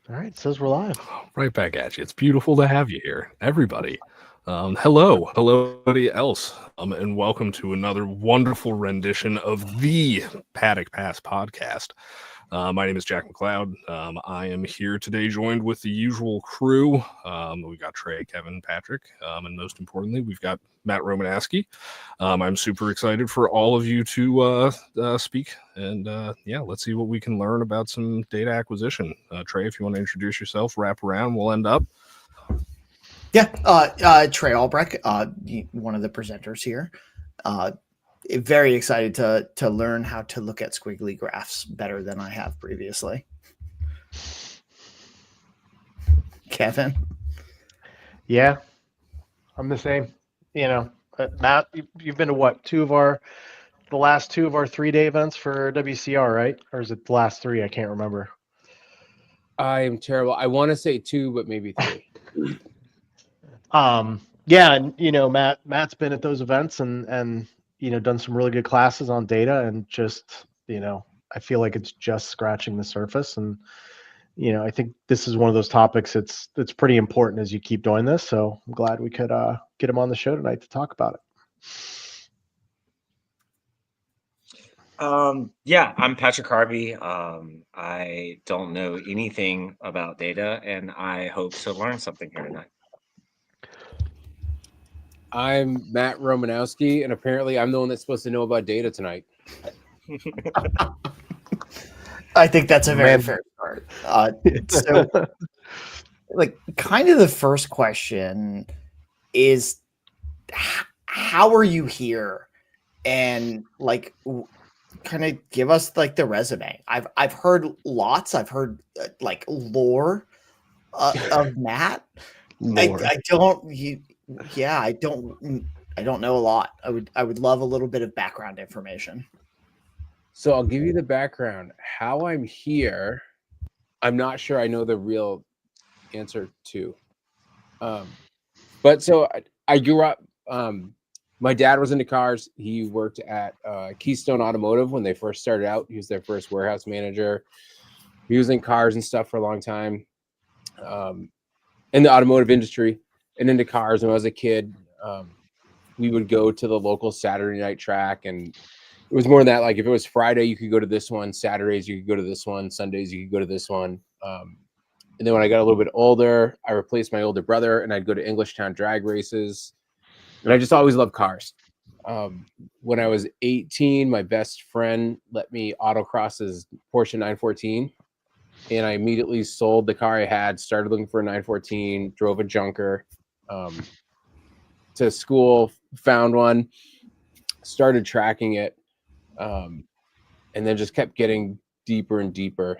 All right, says we're live. Right back at you. It's beautiful to have you here, everybody. Hello, everybody else, and welcome to another wonderful rendition of the Paddock Pass podcast. My name is Jack McLeod. I am here today, joined with the usual crew. We got Trey, Kevin, Patrick, and most importantly, we've got Matt Romanowski. I'm super excited for all of you to speak, and let's see what we can learn about some data acquisition. Trey, if you want to introduce yourself, wrap around, we'll end up. Trey Albrecht, one of the presenters here. Very excited to learn how to look at squiggly graphs better than I have previously. Kevin? Yeah, I'm the same. Matt, you've been to what? The last two of our 3-day events for WCR, right? Or is it the last three? I can't remember. I am terrible. I want to say 2, but maybe 3. Yeah, and Matt's been at those events and done some really good classes on data, and just I feel like it's just scratching the surface. And I think this is one of those topics that's pretty important as you keep doing this. So I'm glad we could get him on the show tonight to talk about it. I'm Patrick Harvey. I don't know anything about data, and I hope to learn something here tonight. I'm Matt Romanowski, and apparently I'm the one that's supposed to know about data tonight. I think that's a very fair start. So, kind of the first question is, how are you here? And kind of give us the resume. I've heard lots. I've heard lore of Matt. I don't know a lot. I would love a little bit of background information. So I'll give you the background. How I'm here, I'm not sure I know the real answer to. But so I grew up. My dad was into cars. He worked at Keystone Automotive when they first started out. He was their first warehouse manager. He was in cars and stuff for a long time, in the automotive industry and into cars. When I was a kid, we would go to the local Saturday night track, and it was more than that. Like if it was Friday, you could go to this one. Saturdays, you could go to this one. Sundays, you could go to this one. And then when I got a little bit older, I replaced my older brother, and I'd go to Englishtown drag races. And I just always loved cars. When I was 18, my best friend let me autocross his Porsche 914. And I immediately sold the car I had, started looking for a 914, drove a junker to school, found one, started tracking it, and then just kept getting deeper and deeper.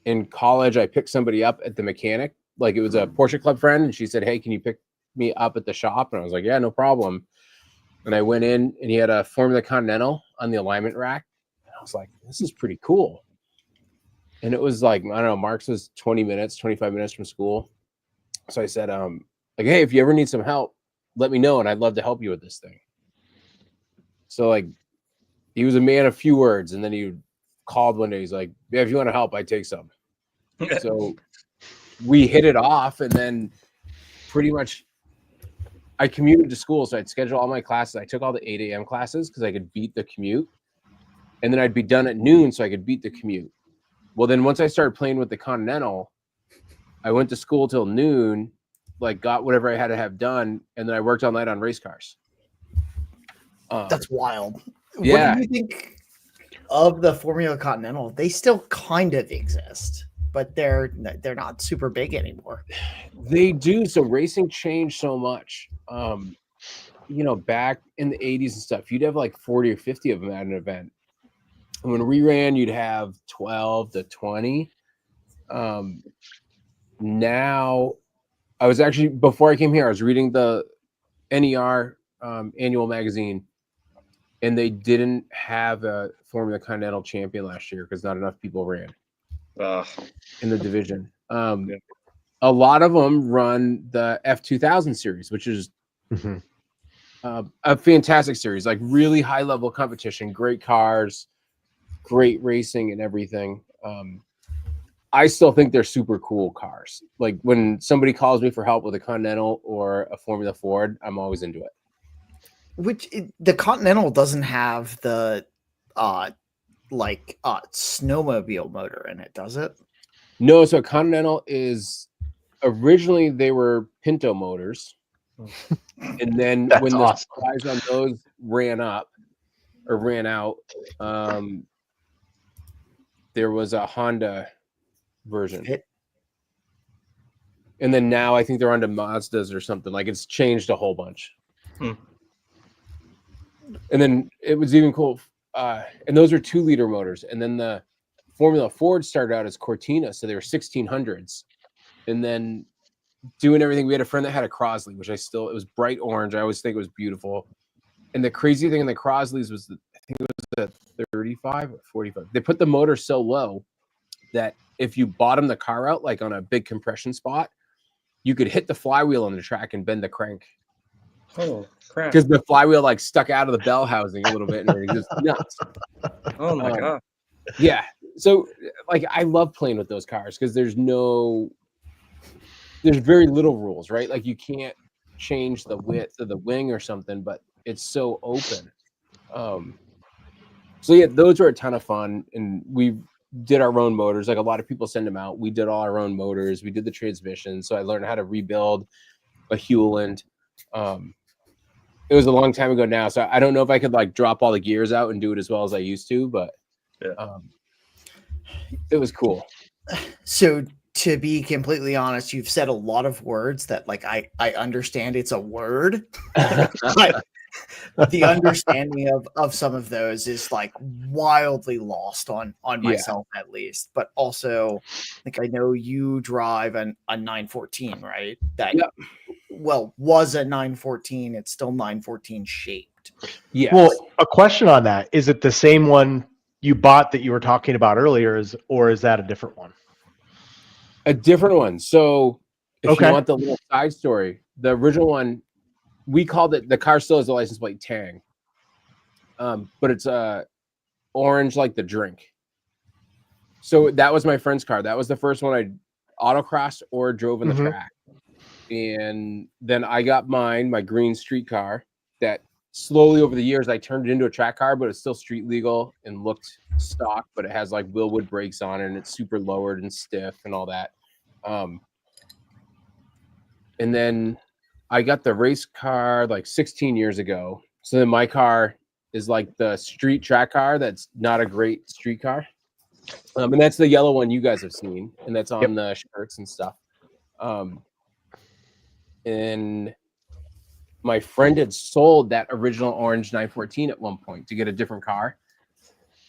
In college, I picked somebody up at the mechanic. Like it was a Porsche Club friend, and she said, "Hey, can you pick me up at the shop?" And I was like, "Yeah, no problem." And I went in, and he had a Formula Continental on the alignment rack. And I was like, "This is pretty cool." And it was like, I don't know, Mark's was 25 minutes from school. So I said, hey, if you ever need some help, let me know, and I'd love to help you with this thing. So he was a man of few words, and then he called one day. He's like, "Yeah, if you want to help, I'd take some." So we hit it off, and then pretty much I commuted to school, so I'd schedule all my classes. I took all the 8 a.m. classes because I could beat the commute, and then I'd be done at noon so I could beat the commute. Well, then once I started playing with the Continental, I went to school till noon, got whatever I had to have done, and then I worked all night on race cars. That's wild. Yeah. What do you think of the Formula Continental? They still kind of exist, but they're not super big anymore. They do. So racing changed so much. Back in the 80s and stuff, you'd have 40 or 50 of them at an event. And when we ran, you'd have 12 to 20. Now, I was actually, before I came here, I was reading the NER annual magazine, and they didn't have a Formula Continental champion last year because not enough people ran in the division. A lot of them run the F2000 series, which is a fantastic series, really high level competition, great cars, great racing and everything. I still think they're super cool cars. Like when somebody calls me for help with a Continental or a Formula Ford, I'm always into it. The Continental doesn't have the snowmobile motor in it, does it? No, so Continental is originally they were Pinto motors. And then That's when the awesome. supplies on those ran out, there was a Honda version. And then now I think they're onto Mazdas or something. Like it's changed a whole bunch. And then it was even cool. And those are 2-liter motors. And then the Formula Ford started out as Cortina, so they were 1600s. And then doing everything, we had a friend that had a Crosley, which it was bright orange. I always think it was beautiful. And the crazy thing in the Crosleys was I think it was a 35 or 45. They put the motor so low that if you bottom the car out, like on a big compression spot, you could hit the flywheel on the track and bend the crank. Oh crap! Because the flywheel like stuck out of the bell housing a little bit, and it was just nuts. Oh my god! Yeah, so like I love playing with those cars because there's very little rules, right? Like you can't change the width of the wing or something, but it's so open. So yeah, those were a ton of fun, and we did our own motors. Like a lot of people send them out. We did all our own motors. We did the transmission. So I learned how to rebuild a Hewland. It was a long time ago now, so I don't know if I could like drop all the gears out and do it as well as I used to, but it was cool. So to be completely honest, you've said a lot of words that like I understand it's a word. The understanding of some of those is like wildly lost on myself at least, but also like I know you drive a 914, right? That was a 914. It's still 914 shaped. Yeah. Well, a question on that: is it the same one you bought that you were talking about earlier, or is that a different one? A different one. So if you want the little side story, the original one, we called it, the car still has a license plate Tang, but it's orange like the drink. So that was my friend's car. That was the first one I autocrossed or drove in the track. And then I got my green street car that slowly over the years I turned it into a track car, but it's still street legal and looked stock, but it has like Willwood brakes on it and it's super lowered and stiff and all that. And then I got the race car like 16 years ago. So then my car is like the street track car that's not a great street car. And that's the yellow one you guys have seen. And that's on the shirts and stuff. And my friend had sold that original orange 914 at one point to get a different car.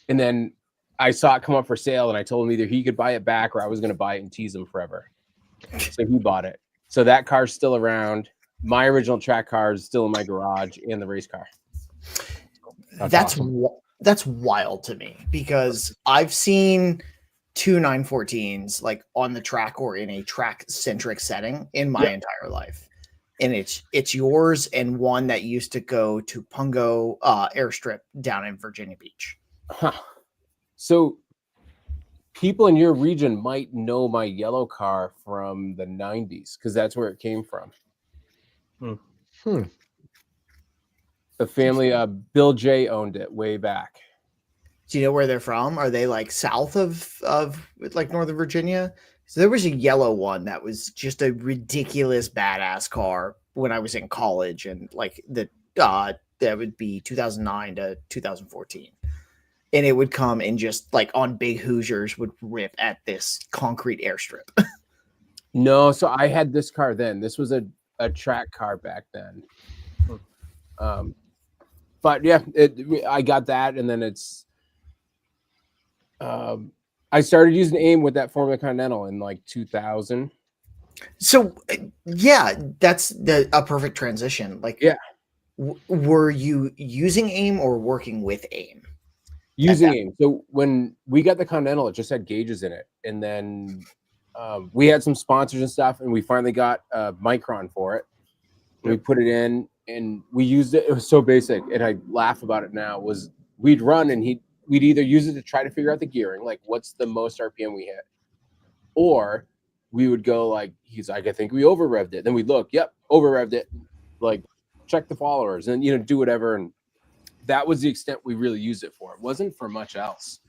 And then I saw it come up for sale and I told him either he could buy it back or I was going to buy it and tease him forever. So he bought it. So that car's still around. My original track car is still in my garage and the race car. That's wild to me because I've seen 2 914s like on the track or in a track centric setting in my entire life. And it's yours and one that used to go to Pungo airstrip down in Virginia Beach. Huh. So people in your region might know my yellow car from the 90s because that's where it came from. The family, Bill J owned it way back. Do you know where they're from? Are they like south of like Northern Virginia? So there was a yellow one that was just a ridiculous badass car when I was in college, and like that would be 2009 to 2014. And it would come and just like on big Hoosiers would rip at this concrete airstrip. No, so I had this car then. This was a track car back then. But yeah, I got that, and then it's I started using AIM with that Formula Continental in like 2000. So yeah, that's a perfect transition. Like, were you using AIM or working with AIM? Using AIM. So when we got the Continental, it just had gauges in it, and then we had some sponsors and stuff, and we finally got Micron for it. We put it in, and we used it. It was so basic, and I laugh about it now. Was we'd run, and we'd either use it to try to figure out the gearing, like what's the most RPM we hit, Or we would go like, he's like, I think we over revved it. Then we'd look, yep, over revved it. Like, check the followers and, you know, do whatever. And that was the extent we really used it for. It wasn't for much else.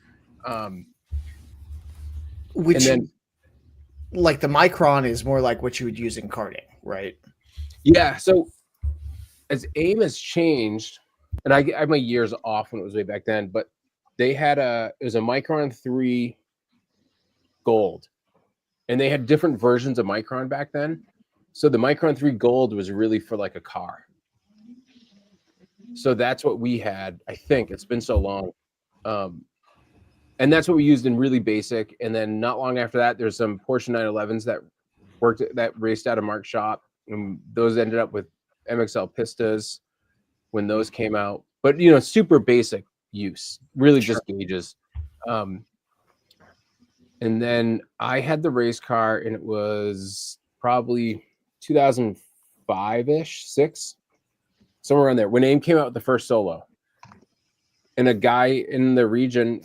Which, and then, like the micron is more like what you would use in karting, right? yeah. So as AIM has changed, and I my years off when it was way back then, but they had it was a Micron 3 Gold, and they had different versions of Micron back then. So the Micron 3 Gold was really for like a car. So that's what we had. I think it's been so long. And that's what we used in really basic. And then not long after that, there's some Porsche 911s that raced out of Mark's shop. And those ended up with MXL Pistas when those came out. But, you know, super basic use, really just gauges. And then I had the race car, and it was probably 2005-ish, 6, somewhere around there, when AIM came out with the first Solo. And a guy in the region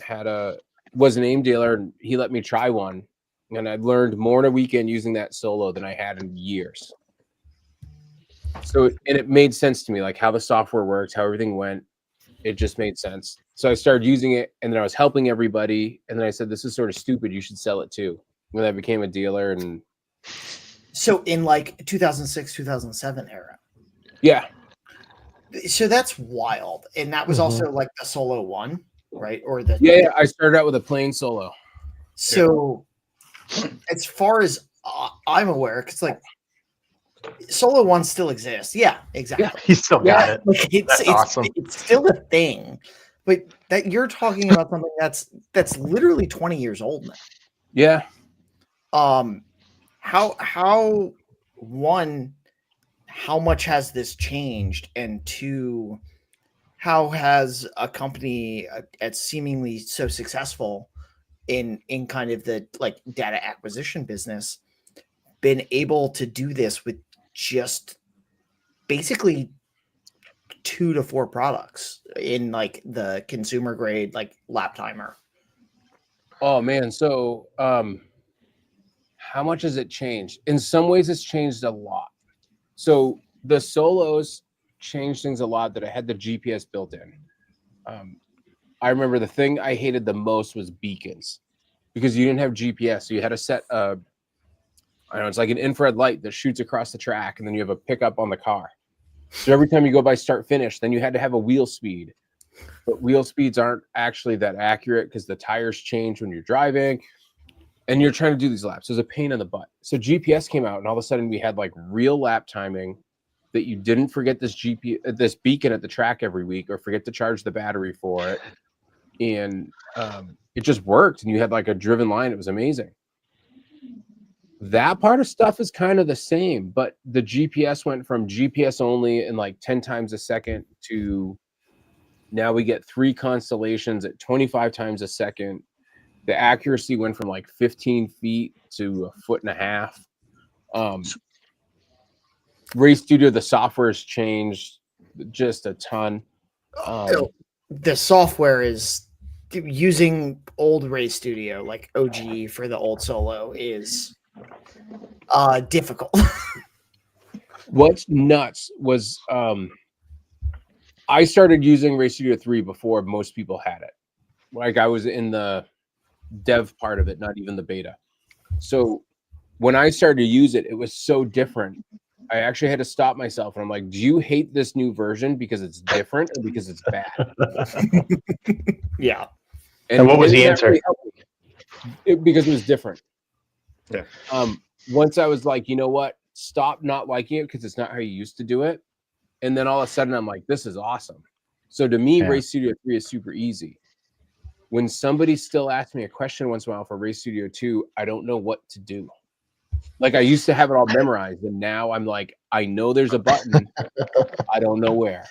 was an AIM dealer, and he let me try one. And I learned more in a weekend using that Solo than I had in years. So, and it made sense to me, like how the software works, how everything went. It just made sense. So I started using it, and then I was helping everybody. And then I said, this is sort of stupid. You should sell it too. When I became a dealer. And so in like 2006, 2007 era. Yeah. So that's wild. And that was also like the Solo 1, right? Or the yeah, I started out with a plain Solo. So as far as I'm aware, because like Solo 1 still exists. Yeah, exactly. Yeah, he still got it. Like, That's awesome. It's still a thing. But that you're talking about something that's literally 20 years old now. Yeah. How much has this changed, and two, how has a company that's seemingly so successful in kind of the like data acquisition business been able to do this with just basically 2 to 4 products in like the consumer grade like lap timer? Oh man, so how much has it changed? In some ways it's changed a lot. So the Solos changed things a lot that I had the GPS built in. I remember the thing I hated the most was beacons, because you didn't have GPS. So you had to set I don't know, it's like an infrared light that shoots across the track, and then you have a pickup on the car. So every time you go by start finish, then you had to have a wheel speed. But wheel speeds aren't actually that accurate because the tires change when you're driving, and you're trying to do these laps. There's a pain in the butt. So GPS came out, and all of a sudden we had like real lap timing, that you didn't forget this beacon at the track every week, or forget to charge the battery for it. And it just worked, and you had like a driven line. It was amazing. That part of stuff is kind of the same, but the GPS went from GPS only and like 10 times a second to now we get 3 constellations at 25 times a second. The accuracy went from like 15 feet to 1.5 feet. Race Studio, the software has changed just a ton. The software is using old Race Studio, like OG for the old Solo, is difficult. What's nuts was I started using Race Studio 3 before most people had it. Like I was in the dev part of it, not even the beta. So when I started to use it, it was so different. I actually had to stop myself, and I'm like, do you hate this new version because it's different or because it's bad? Yeah. And what was the answer? Because it was different. Yeah. Once I was like, you know what? Stop not liking it because it's not how you used to do it. And then all of a sudden I'm like, this is awesome. So to me, Race Studio 3 is super easy. When somebody still asks me a question once in a while for Race Studio 2, I don't know what to do. Like I used to have it all memorized, and now I'm like, I know there's a button. I don't know where.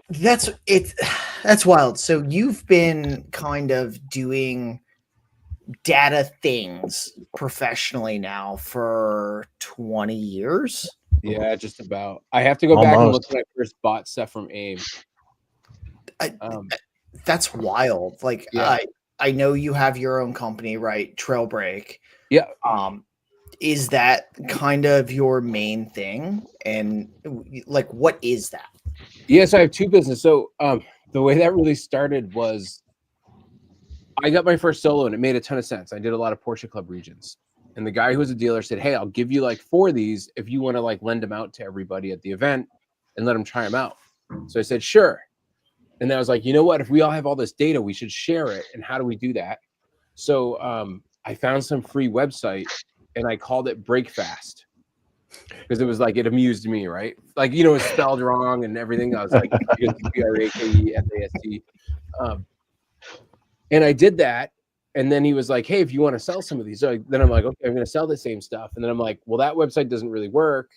That's wild. So you've been kind of doing data things professionally now for 20 years. Yeah, just about. I have to go back and look when I first bought stuff from AIM. That's wild. Like yeah. I know you have your own company, right? Trailbreak. Yeah. Is that kind of your main thing? And like, what is that? Yes, I have two businesses. So the way that really started was I got my first solo and it made a ton of sense. I did a lot of Porsche Club regions. And the guy who was a dealer said, hey, I'll give you like 4 of these if you want to like lend them out to everybody at the event and let them try them out. So I said, sure. And then I was like, you know what? If we all have all this data, we should share it. And how do we do that? So I found some free website and I called it Breakfast because it was like, it amused me, right? Like, you know, it's spelled wrong and everything. I was like, BRAKEFAST. And I did that. And then he was like, hey, if you want to sell some of these. So then I'm like, okay, I'm going to sell the same stuff. And then I'm like, well, that website doesn't really work.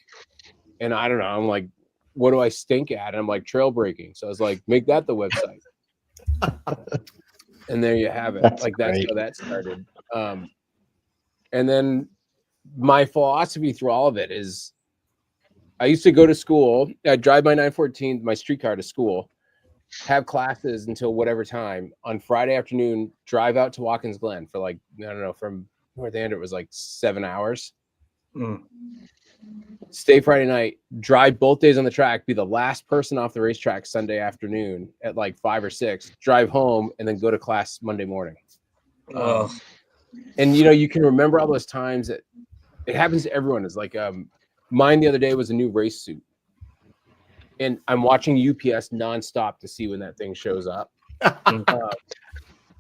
And I don't know. I'm like, what do I stink at? And I'm like, trail breaking. So I was like, make that the website. And there you have it. That's how that started. And then my philosophy through all of it is I used to go to school. I'd drive my 914, my streetcar to school, have classes until whatever time on Friday afternoon, drive out to Watkins Glen for like, I don't know, from North End, it was like 7 hours. Stay Friday night, drive both days on the track, be the last person off the racetrack Sunday afternoon at like 5 or 6, drive home, and then go to class Monday morning. And you know, you can remember all those times that it happens to everyone. It's like mine the other day was a new race suit. And I'm watching UPS nonstop to see when that thing shows up. And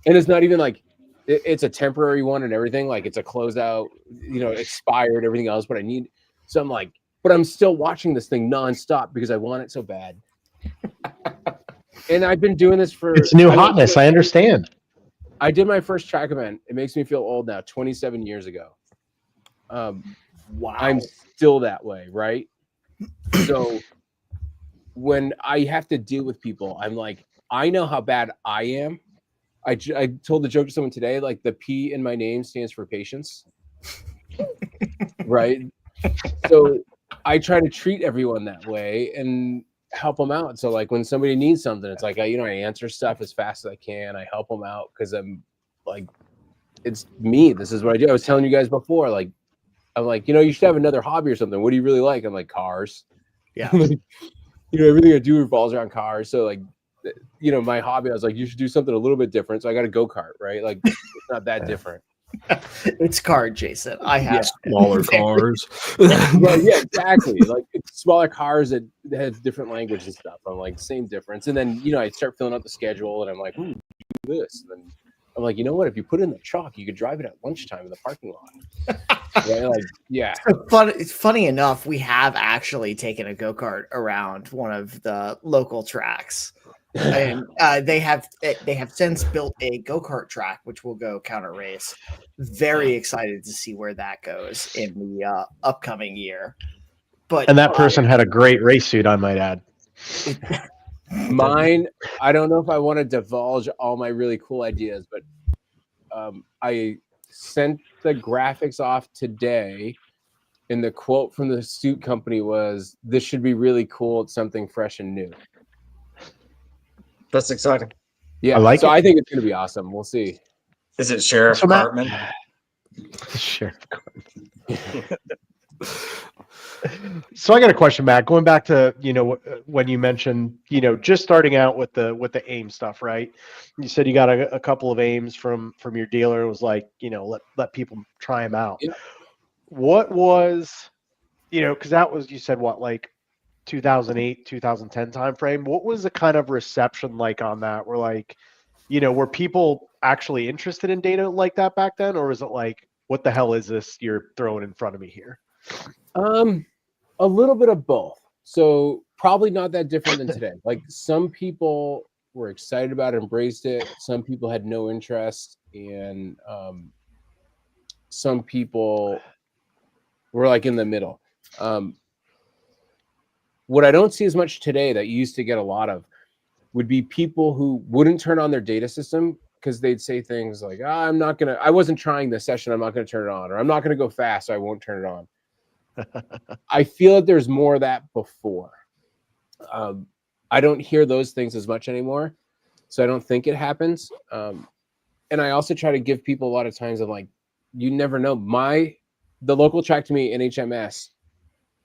it's not even like it's a temporary one and everything. Like it's a closeout, you know, expired, everything else. But I need, so I'm like, but I'm still watching this thing nonstop because I want it so bad. And I've been doing this for. It's new hotness. I understand. I did my first track event. It makes me feel old now. 27 years ago. Wow. I'm still that way, right? So. When I have to deal with people, I'm like, I know how bad I am. I told the joke to someone today, like the P in my name stands for patience. Right? So I try to treat everyone that way and help them out. So like when somebody needs something, it's like, I answer stuff as fast as I can. I help them out because I'm like, it's me. This is what I do. I was telling you guys before, like, I'm like, you should have another hobby or something. What do you really like? I'm like, cars. Yeah. Everything I do revolves around cars. So like, my hobby, I was like, you should do something a little bit different. So I got a go-kart, right? Like it's not that different. It's car adjacent. I have smaller cars. yeah, exactly. Like it's smaller cars that have different language and stuff. I'm like, same difference. And then, I start filling out the schedule and I'm like, do this. And then I'm like, you know what? If you put in the chalk, you could drive it at lunchtime in the parking lot. Right? Like, yeah. It's funny enough, we have actually taken a go-kart around one of the local tracks. And they have since built a go-kart track, which will go counter race. Very excited to see where that goes in the upcoming year. And that person had a great race suit, I might add. Mine, I don't know if I want to divulge all my really cool ideas, but I sent the graphics off today, and the quote from the suit company was, "This should be really cool. It's something fresh and new." That's exciting. Yeah, I think it's going to be awesome. We'll see. Is it Sheriff Cartman? Sheriff Cartman. So I got a question, Matt. Going back to when you mentioned just starting out with the AIM stuff, right? You said you got a couple of AIMs from your dealer. It was like let people try them out. Yeah. What was because that was, you said what, like 2008 2010 timeframe? What was the kind of reception like on that? Were people actually interested in data like that back then, or was it like, what the hell is this you're throwing in front of me here? A little bit of both. So probably not that different than today. Like some people were excited about it, embraced it. Some people had no interest, and some people were like in the middle. What I don't see as much today that you used to get a lot of would be people who wouldn't turn on their data system because they'd say things like, I wasn't trying this session, I'm not going to turn it on, or I'm not going to go fast, so I won't turn it on. I feel that there's more of that before. I don't hear those things as much anymore, so I don't think it happens. And I also try to give people a lot of times of like, you never know. The local track to me in HMS,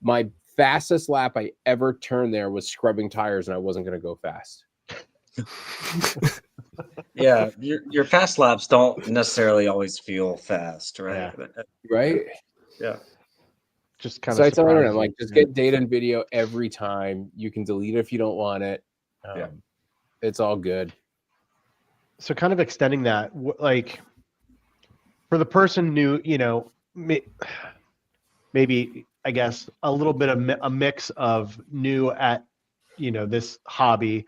my fastest lap I ever turned there was scrubbing tires, and I wasn't going to go fast. Yeah, your fast laps don't necessarily always feel fast, right? Right. Yeah. Just kind So of I tell everyone, I'm surprising. like, just get data and video every time. You can delete it if you don't want it. Yeah. It's all good. So kind of extending that, like for the person new, maybe I guess a little bit of a mix of new at, this hobby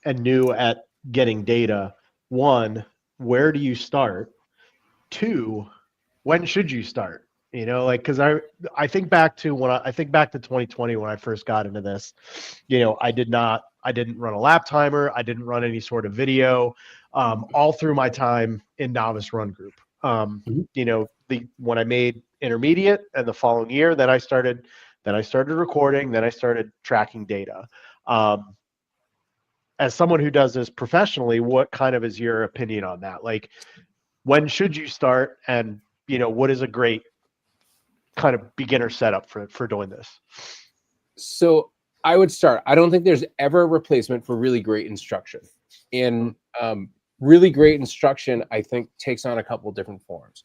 and new at getting data. One, where do you start? Two, when should you start? Like, because I think back to I think back to 2020 when I first got into this. I didn't run a lap timer. I didn't run any sort of video. All through my time in novice run group. When I made intermediate and the following year, then I started recording. Then I started tracking data. As someone who does this professionally, what kind of is your opinion on that? Like, when should you start, and what is a great kind of beginner setup for doing this? So I would start. I don't think there's ever a replacement for really great instruction. And really great instruction, I think, takes on a couple different forms.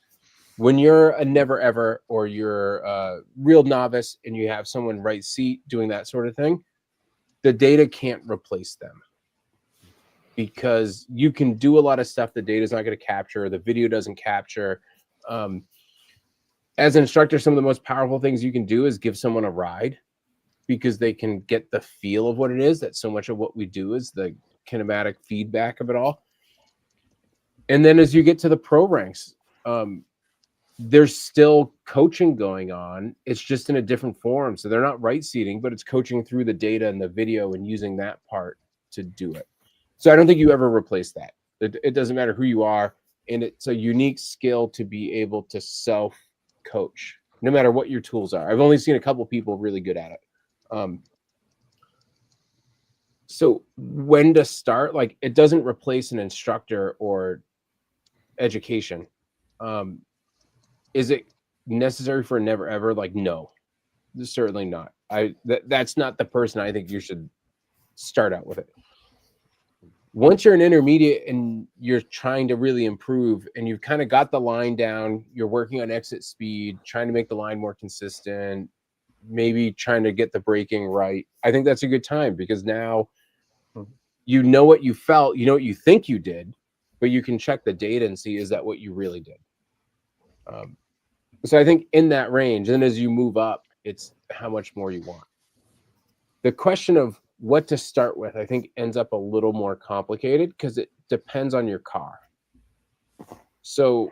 When you're a never ever, or you're a real novice and you have someone right seat doing that sort of thing, the data can't replace them, because you can do a lot of stuff the data is not going to capture, the video doesn't capture. As an instructor, some of the most powerful things you can do is give someone a ride, because they can get the feel of what it is. That so much of what we do is the kinematic feedback of it all. And then as you get to the pro ranks, there's still coaching going on. It's just in a different form. So they're not right seating, but it's coaching through the data and the video and using that part to do it. So I don't think you ever replace that. It doesn't matter who you are. And it's a unique skill to be able to self-coach, no matter what your tools are. I've only seen a couple people really good at it. So when to start, like, it doesn't replace an instructor or education. Is it necessary for a never ever? Like, no, certainly not. That's not the person I think you should start out with it. Once you're an intermediate and you're trying to really improve, and you've kind of got the line down, you're working on exit speed, trying to make the line more consistent, maybe trying to get the braking right, I think that's a good time, because now you know what you felt, you know what you think you did, but you can check the data and see, is that what you really did? So I think in that range, and as you move up, it's how much more you want. The question of what to start with, I think, ends up a little more complicated, because it depends on your car. So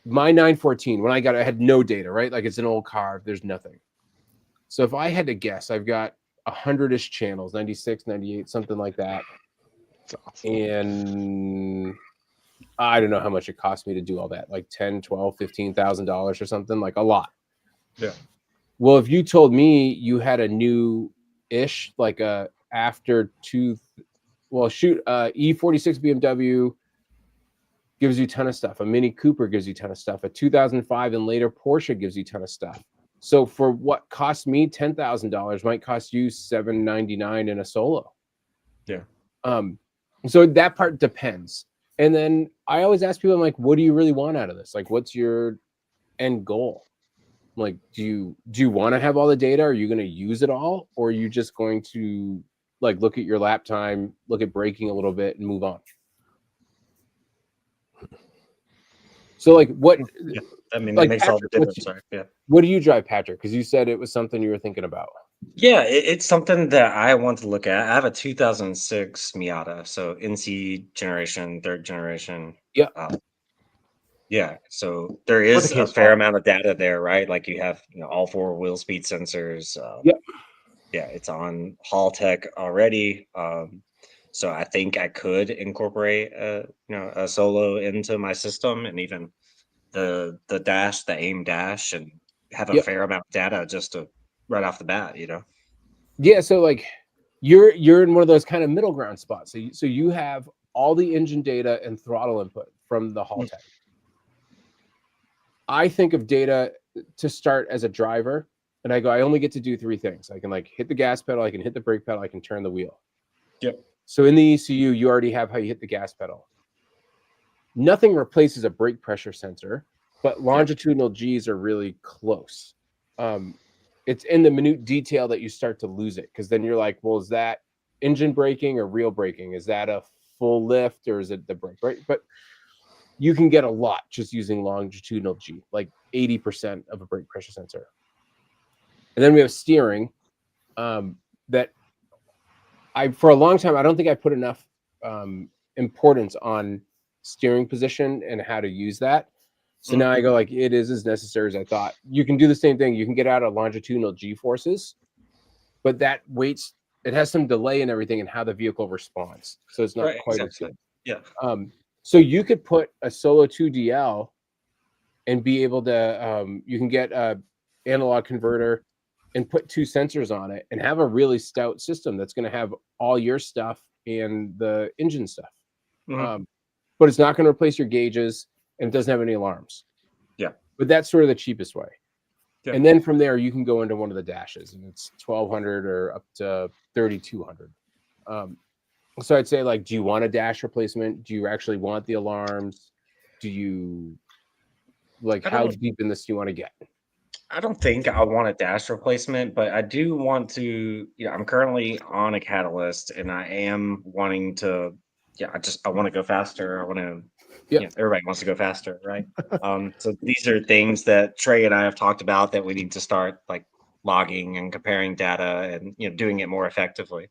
my 914, when I got it, I had no data, right? Like, it's an old car, there's nothing. So if I had to guess, I've got 100-ish channels, 96, 98, something like that. That's awesome. And I don't know how much it cost me to do all that, like $10, $12, $15,000 or something, like a lot. Yeah. Well, if you told me you had a new-ish, like a E46 BMW gives you a ton of stuff. A Mini Cooper gives you a ton of stuff. A 2005 and later Porsche gives you a ton of stuff. So for what cost me $10,000 might cost you $799 in a Solo. Yeah. So that part depends. And then I always ask people, I'm like, what do you really want out of this? Like, what's your end goal? Like, do you want to have all the data? Are you going to use it all? Or are you just going to, like, look at your lap time, look at braking a little bit, and move on? So, like, what? Yeah. I mean, like, it makes all the Patrick, difference. Yeah. What do you drive, Patrick? Because you said it was something you were thinking about. Yeah, it's something that I want to look at. I have a 2006 Miata, so NC generation, third generation. Yeah. Yeah, so there is a fair amount of data there, right? Like, you have, all four wheel speed sensors. Yep. Yeah, it's on Hall Tech already. So I think I could incorporate a Solo into my system, and even the AIM dash, and have a fair amount of data just to right off the bat, Yeah, so like you're in one of those kind of middle ground spots. So you have all the engine data and throttle input from the Haltech. I think of data to start as a driver, and I go, I only get to do 3 things. I can like hit the gas pedal, I can hit the brake pedal, I can turn the wheel. Yep. So in the ECU, you already have how you hit the gas pedal. Nothing replaces a brake pressure sensor, but longitudinal Gs are really close. It's in the minute detail that you start to lose it, because then you're like, well, is that engine braking or real braking? Is that a full lift or is it the brake? Right? But you can get a lot just using longitudinal G, like 80% of a brake pressure sensor. And then we have steering. That for a long time, I don't think I put enough importance on steering position and how to use that. So now I go like, it is as necessary as I thought. You can do the same thing. You can get out of longitudinal G forces, but that waits. It has some delay in everything and how the vehicle responds. So it's not quite as good. Yeah. So you could put a Solo 2 DL and be able to, you can get a analog converter and put 2 sensors on it and have a really stout system that's going to have all your stuff and the engine stuff. But it's not going to replace your gauges, and it doesn't have any alarms. Yeah. But that's sort of the cheapest way. Yeah. And then from there, you can go into one of the dashes, and it's 1,200 or up to 3,200. So I'd say, like, do you want a dash replacement? Do you actually want the alarms? Do you, like, how deep in this do you want to get? I don't think I want a dash replacement, but I do want to, I'm currently on a Catalyst and I am wanting to, I want to go faster. I want to, everybody wants to go faster, right? So these are things that Trey and I have talked about that we need to start like logging and comparing data and, doing it more effectively.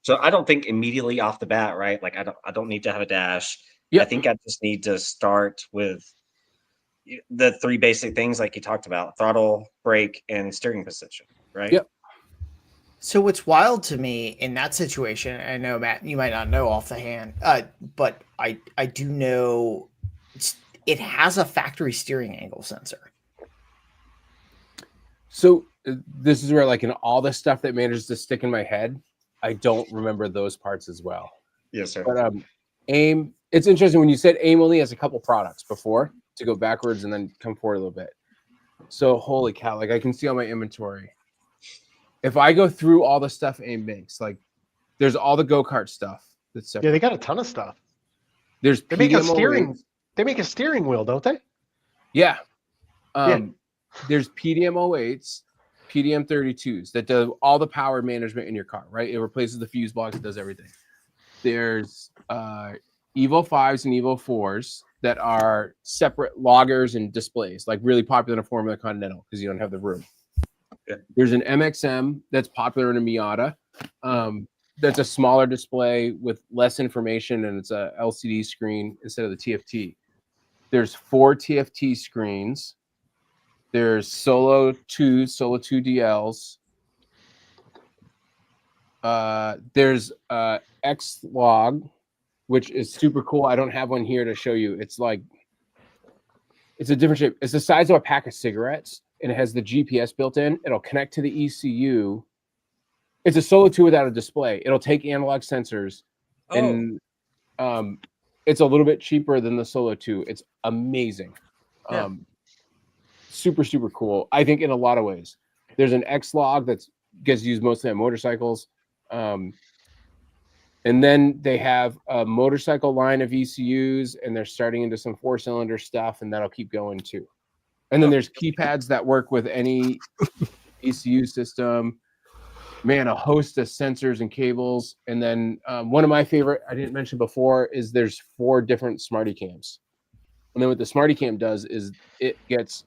So I don't think immediately off the bat, right? Like I don't need to have a dash. I think I just need to start with the 3 basic things like you talked about: throttle, brake, and steering position, right? Yep. So what's wild to me in that situation, I know, Matt, you might not know off the hand, but I do know it has a factory steering angle sensor. So this is where, like, in all the stuff that manages to stick in my head, I don't remember those parts as well. Yes, sir. But AIM, it's interesting when you said AIM only has a couple products before, to go backwards and then come forward a little bit. So holy cow, like I can see all my inventory. If I go through all the stuff AIM makes, like there's all the go-kart stuff that's separate. Yeah, they got a ton of stuff. There's they make a steering. They make a steering wheel, don't they? Yeah. There's PDM 08s, PDM 32s that do all the power management in your car, right? It replaces the fuse box, it does everything. There's Evo 5s and Evo 4s that are separate loggers and displays, like really popular in a Formula Continental because you don't have the room. Yeah. There's an MXM that's popular in a Miata. That's a smaller display with less information, and it's a LCD screen instead of the TFT. There's 4 TFT screens. There's Solo 2 DLs. There's X-Log, which is super cool. I don't have one here to show you. It's like, it's a different shape. It's the size of a pack of cigarettes, and it has the GPS built in. It'll connect to the ECU. It's a Solo 2 without a display. It'll take analog sensors, and it's a little bit cheaper than the Solo 2. It's amazing. Yeah. Super, super cool. I think in a lot of ways. There's an X-Log that gets used mostly on motorcycles. And then they have a motorcycle line of ECUs, and they're starting into some 4-cylinder stuff, and that'll keep going too. And then there's keypads that work with any ECU system. Man, a host of sensors and cables. And then one of my favorite, I didn't mention before, is there's 4 different Smarty Cams. And then what the Smarty Cam does is it gets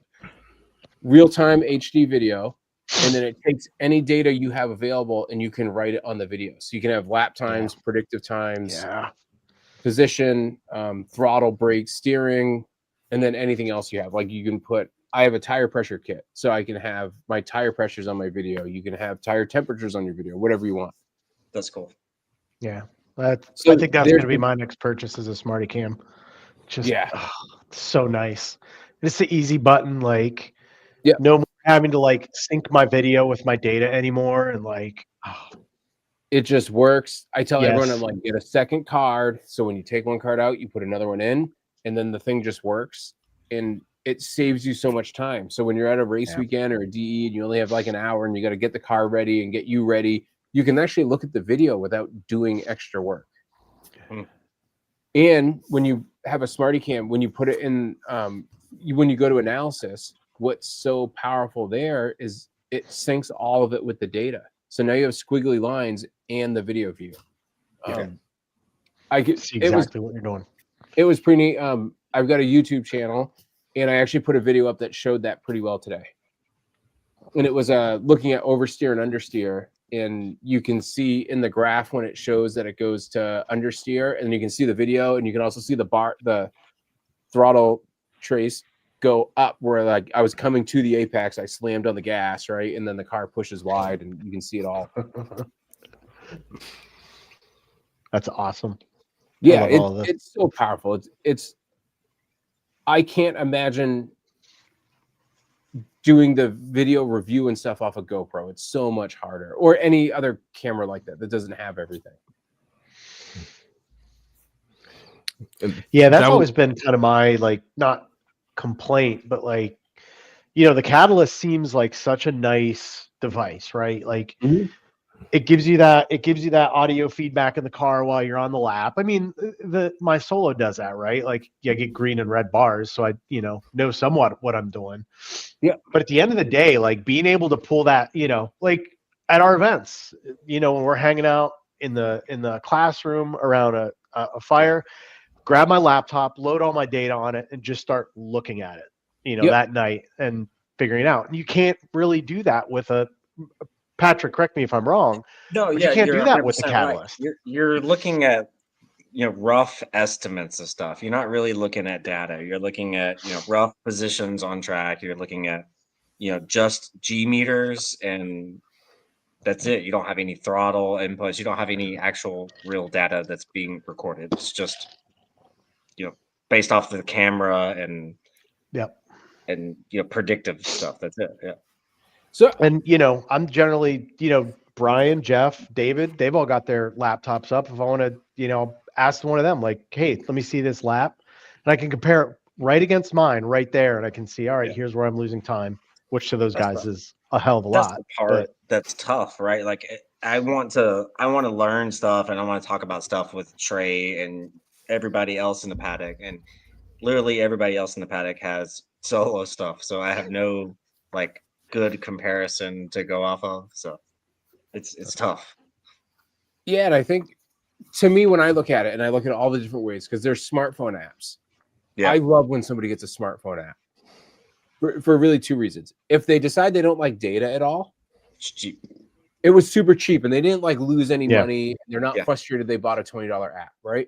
real-time HD video, and then it takes any data you have available and you can write it on the video. So you can have lap times, predictive times, position, throttle, brake, steering, and then anything else you have. Like you can put, I have a tire pressure kit, so I can have my tire pressures on my video. You can have tire temperatures on your video, whatever you want. That's cool. Yeah. I think that's going to be my next purchase, is a Smarty Cam. Just so nice. It's the easy button, like no more having to like sync my video with my data anymore, and like It just works. I tell everyone, Yes. I'm like, get a second card. So when you take one card out, you put another one in, and then the thing just works. And it saves you so much time. So when you're at a race weekend or a DE and you only have like an hour and you got to get the car ready and get you ready, you can actually look at the video without doing extra work. And when you have a Smarty Cam, when you put it in, when you go to analysis, what's so powerful there is it syncs all of it with the data. So now you have squiggly lines and the video view. I get See exactly what you're doing. It was pretty neat. I've got a YouTube channel, and I actually put a video up that showed that pretty well today. And it was looking at oversteer and understeer, and you can see in the graph when it shows that it goes to understeer, and you can see the video, and you can also see the throttle trace go up where like I was coming to the apex, I slammed on the gas, right, and then the car pushes wide, and you can see it all. That's awesome. Yeah, it's so powerful. It's I can't imagine doing the video review and stuff off a GoPro. It's so much harder, or any other camera like that doesn't have everything. Yeah, that's always been kind of my like not complaint, but like, you know, the Catalyst seems like such a nice device, right? Like it gives you that audio feedback in the car while you're on the lap. I mean, my Solo does that, right? Like I get green and red bars, so I, know somewhat what I'm doing. Yeah. But at the end of the day, like being able to pull that, like at our events, when we're hanging out in the classroom around a fire, grab my laptop, load all my data on it, and just start looking at it, that night and figuring it out. And you can't really do that with a Patrick, correct me if I'm wrong. No, but yeah, you can't you're do that with the 100% Catalyst. Right. You're looking at rough estimates of stuff. You're not really looking at data. You're looking at rough positions on track. You're looking at just G meters, and that's it. You don't have any throttle inputs. You don't have any actual real data that's being recorded. It's just based off the camera and predictive stuff. That's it. Yeah. So, and I'm generally, Brian, Jeff, David, they've all got their laptops up. If I want to, ask one of them, like, hey, let me see this lap, and I can compare it right against mine right there, and I can see, all right, here's where I'm losing time, which to those guys is a hell of a lot. That's the part that's tough, right? Like, I want to learn stuff, and I want to talk about stuff with Trey and everybody else in the paddock, and literally everybody else in the paddock has Solo stuff, so I have no good comparison to go off of, so it's tough. Yeah, and I think to me, when I look at it and I look at all the different ways, because there's smartphone apps. Yeah. I love when somebody gets a smartphone app for really two reasons. If they decide they don't like data at all, it's cheap. It was super cheap, and they didn't lose any money. They're not frustrated they bought a $20 app, right?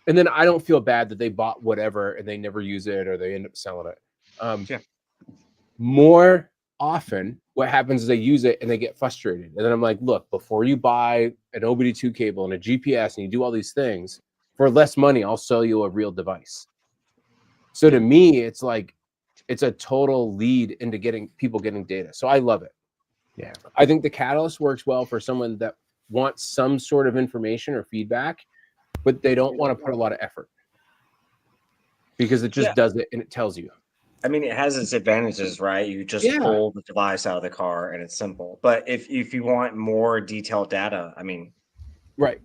And then I don't feel bad that they bought whatever and they never use it or they end up selling it. More often, what happens is they use it and they get frustrated. And then I'm like, look, before you buy an OBD2 cable and a GPS and you do all these things, for less money, I'll sell you a real device. So to me, it's like, it's a total lead into people getting data. So I love it. Yeah. I think the Catalyst works well for someone that wants some sort of information or feedback, but they don't want to put a lot of effort because it just does it and it tells you. I mean, it has its advantages, right? You just pull the device out of the car and it's simple. But if you want more detailed data, I mean, right,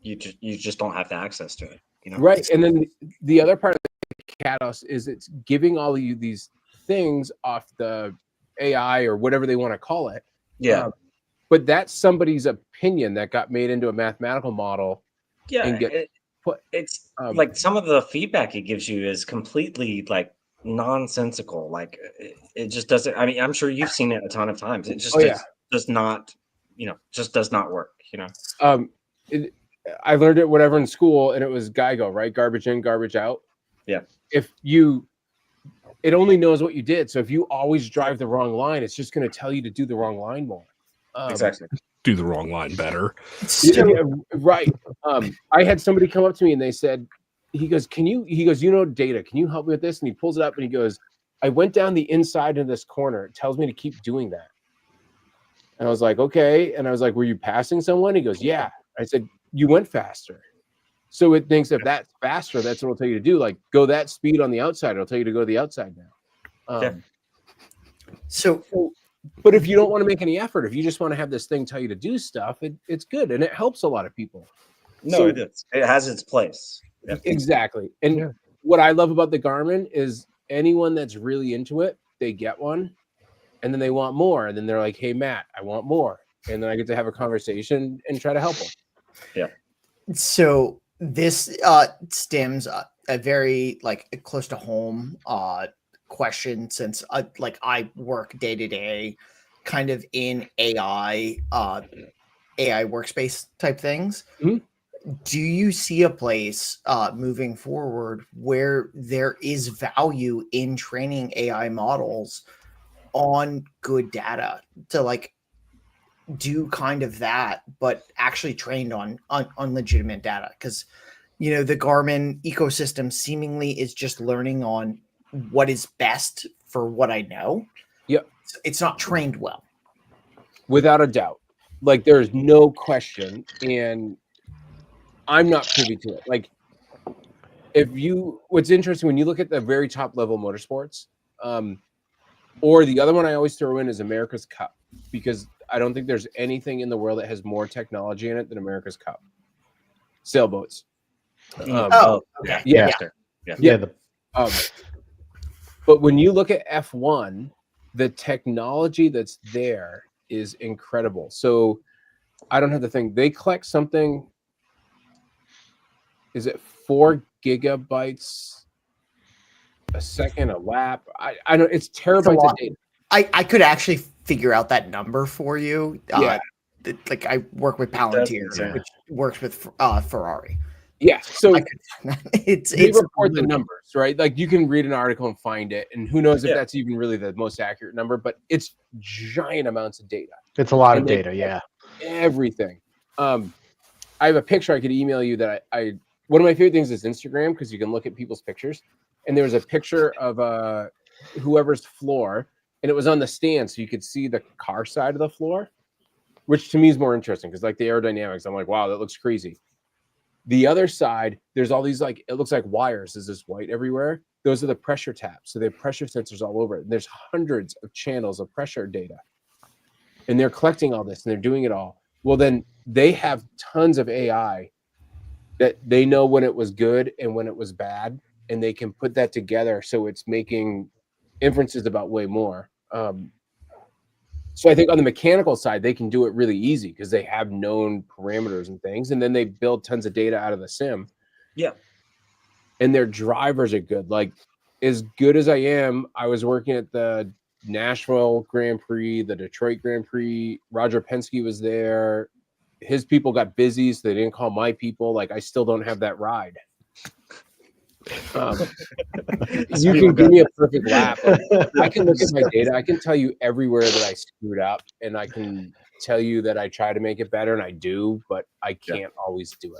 you just don't have the access to it, Right. And then the other part of the Catalyst is it's giving all of you these things off the AI or whatever they want to call it. Yeah. But that's somebody's opinion that got made into a mathematical model. Yeah. It's like some of the feedback it gives you is completely nonsensical. It just doesn't. I mean, I'm sure you've seen it a ton of times. It just does not, just does not work. I learned it whatever in school, and it was GIGO, right? Garbage in, garbage out. Yeah. It only knows what you did. So if you always drive the wrong line, it's just going to tell you to do the wrong line more. Exactly. Do the wrong line better. Yeah, right. I had somebody come up to me and they said, he goes, data, can you help me with this? And he pulls it up and he goes, I went down the inside of this corner. It tells me to keep doing that. And I was like, okay. And I was like, were you passing someone? He goes, yeah. I said, you went faster. So it thinks if that's faster, that's what it'll tell you to do. Like, go that speed on the outside. It'll tell you to go the outside now. Yeah. So But if you don't want to make any effort, if you just want to have this thing tell you to do stuff, it's good. And it helps a lot of people. No, So- it is. It has its place. Yeah. Exactly. And Yeah. what I love about the Garmin is anyone that's really into it, they get one and then they want more. And then they're like, hey, Matt, I want more. And then I get to have a conversation and try to help them. So this stems a very like close to home question, since like I work day to day kind of in AI workspace type things. Mhm. Do you see a place moving forward where there is value in training AI models on good data to like do kind of that, but actually trained on legitimate data? Because the Garmin ecosystem seemingly is just learning on what is best for what I know. Yep. It's not trained well. Without a doubt. Like, there's no question. And I'm not privy to it. Like, what's interesting when you look at the very top level motorsports, or the other one I always throw in is America's Cup, because I don't think there's anything in the world that has more technology in it than America's Cup. Sailboats. Okay. Yeah. Yeah. But when you look at F1, the technology that's there is incredible. So I don't have the thing. They collect something. Is it 4 gigabytes a second, a lap? I don't. It's terabytes of data. I could actually figure out that number for you. Yeah. Like I work with Palantir, Yeah. which works with Ferrari. Yeah. So I could, it's they report the numbers, right? Like, you can read an article and find it, and who knows if Yeah. that's even really the most accurate number, but it's giant amounts of data. It's a lot of And they data. Yeah. Everything. I have a picture I could email you that I one of my favorite things is Instagram, because you can look at people's pictures. And there was a picture of whoever's floor, and it was on the stand, so you could see the car side of the floor, which to me is more interesting because, like, the aerodynamics, I'm like, wow, that looks crazy. The other side, there's all these, like, it looks like wires. There's this white everywhere. Those are the pressure taps. So they have pressure sensors all over it. And there's hundreds of channels of pressure data. And they're collecting all this and they're doing it all. Well, then they have tons of AI that they know when it was good and when it was bad. And they can put that together. So it's making inferences about way more. So I think on the mechanical side, they can do it really easy because they have known parameters and things. And then they build tons of data out of the sim. Yeah. And their drivers are good. Like, as good as I am, I was working at the Nashville Grand Prix, the Detroit Grand Prix. Roger Penske was there. His people got busy, so they didn't call my people. Like, I still don't have that ride. You can give me a perfect lap. Like, I can look at my data. I can tell you everywhere that I screwed up, and I can tell you that I try to make it better, and I do, but I can't always do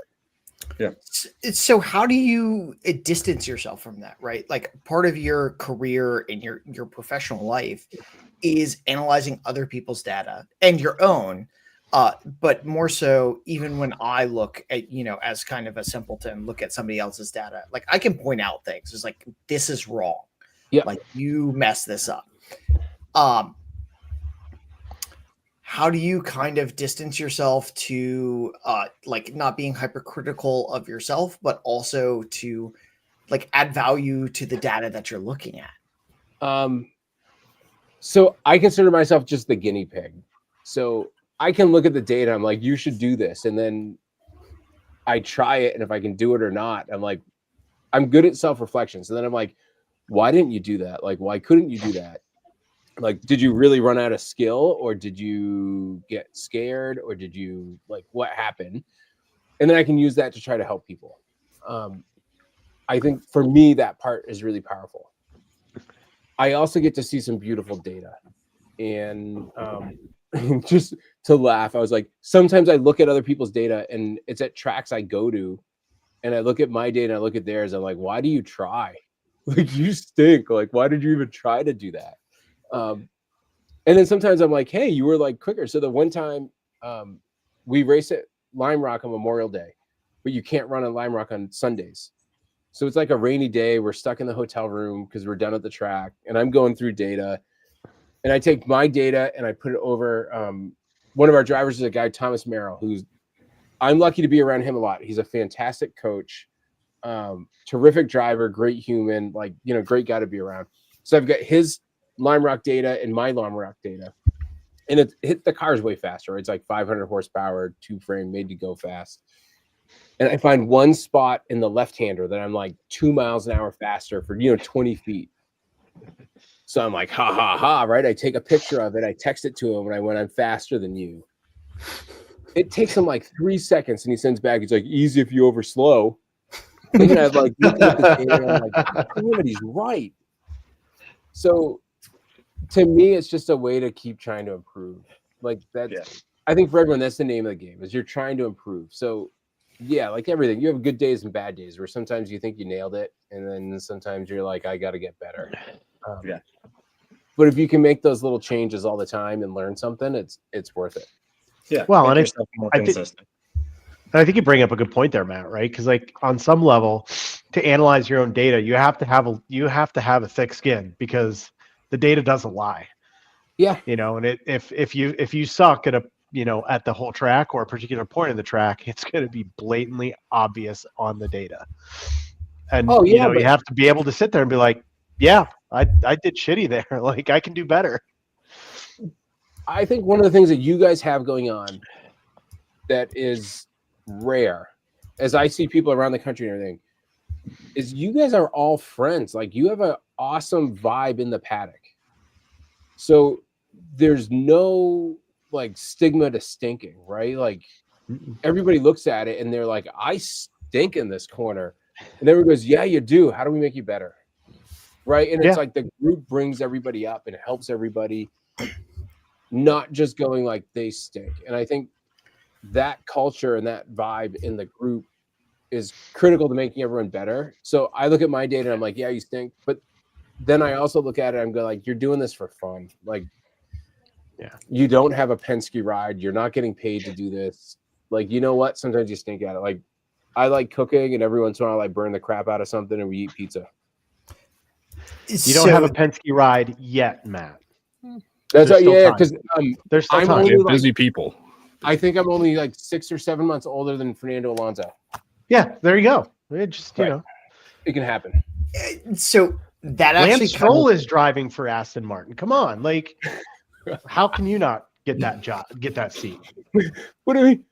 it. So how do you distance yourself from that, right? Like, part of your career and your professional life is analyzing other people's data and your own. But more so, even when I look at, as kind of a simpleton, look at somebody else's data, like, I can point out things. It's like, this is wrong. Yeah. Like, you messed this up. How do you kind of distance yourself to like not being hypercritical of yourself, but also to like add value to the data that you're looking at? So I consider myself just the guinea pig. So I can look at the data. I'm like, you should do this. And then I try it. And if I can do it or not, I'm like, I'm good at self-reflection. So then I'm like, why didn't you do that? Like, why couldn't you do that? Like, did you really run out of skill, or did you get scared, or did you, like, what happened? And then I can use that to try to help people. I think for me, that part is really powerful. I also get to see some beautiful data. And just to laugh, I was like, sometimes I look at other people's data and it's at tracks I go to, and I look at my data and I look at theirs. I'm like, why do you try? Like, you stink. Like, why did you even try to do that? And And then sometimes I'm like, hey, you were like quicker. So the one time we race at Lime Rock on Memorial Day, but you can't run on Lime Rock on Sundays. So it's like a rainy day. We're stuck in the hotel room because we're done at the track. And I'm going through data. And I take my data and I put it over. One of our drivers is a guy, Thomas Merrill, who's I'm lucky to be around him a lot. He's a fantastic coach, terrific driver, great human, like, great guy to be around. So I've got his Lime Rock data and my Lime Rock data. And the car's way faster. It's like 500 horsepower, 2-frame, made to go fast. And I find one spot in the left-hander that I'm like 2 miles an hour faster for, 20 feet. So I'm like, ha, ha, ha, right? I take a picture of it. I text it to him and I went, I'm faster than you. It takes him like 3 seconds and he sends back. He's like, easy if you overslow. And I've like looked at the data and I'm like, damn it, he's right. So to me, it's just a way to keep trying to improve. Like that's, yeah. I think for everyone, that's the name of the game, is you're trying to improve. So yeah, like everything, you have good days and bad days where sometimes you think you nailed it. And then sometimes you're like, I got to get better. Yeah. But if you can make those little changes all the time and learn something, it's worth it. Yeah. Well, and I think you bring up a good point there, Matt, right? Because like on some level, to analyze your own data, you have to have a thick skin because the data doesn't lie. Yeah. And if you suck at at the whole track or a particular point in the track, it's going to be blatantly obvious on the data. And you have to be able to sit there and be like, yeah, I did shitty there. Like I can do better. I think one of the things that you guys have going on that is rare, as I see people around the country and everything, is you guys are all friends. Like you have an awesome vibe in the paddock. So there's no like stigma to stinking, right? Like everybody looks at it and they're like, I stink in this corner. And everyone goes, yeah, you do. How do we make you better? Right. And it's like the group brings everybody up and helps everybody, not just going like they stink. And I think that culture and that vibe in the group is critical to making everyone better. So I look at my data and I'm like, yeah, you stink. But then I also look at it and I'm going like, you're doing this for fun. Like, you don't have a Penske ride. You're not getting paid to do this. Like, you know what? Sometimes you stink at it. Like, I like cooking and every once in a while I burn the crap out of something and we eat pizza. You don't have a Penske ride yet, Matt. That's right, yeah, because there's still time. Only busy people. I think I'm only like 6 or 7 months older than Fernando Alonso. Yeah, there you go. It just it can happen. So that actually Lance Stroll is driving for Aston Martin. Come on, like how can you not get that job, get that seat? What do you mean?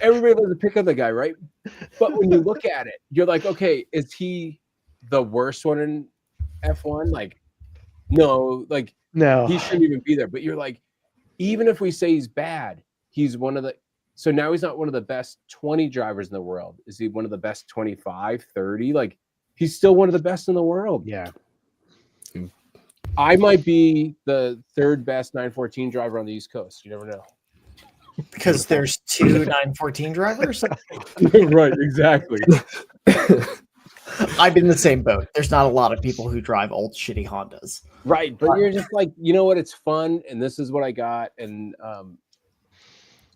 Everybody loves to pick on the guy, right? But when you look at it, you're like, okay, is he the worst one in F1? Like, no, like no, he shouldn't even be there. But you're like, even if we say he's bad, he's one of the, so now he's not one of the best 20 drivers in the world. Is he one of the best 25, 30? Like, he's still one of the best in the world. Yeah. I might be the third best 914 driver on the East Coast. You never know. Because there's 2 914 drivers? Right, exactly. I'm in the same boat. There's not a lot of people who drive old shitty Hondas. Right, but you're just like, you know what? It's fun, and this is what I got. And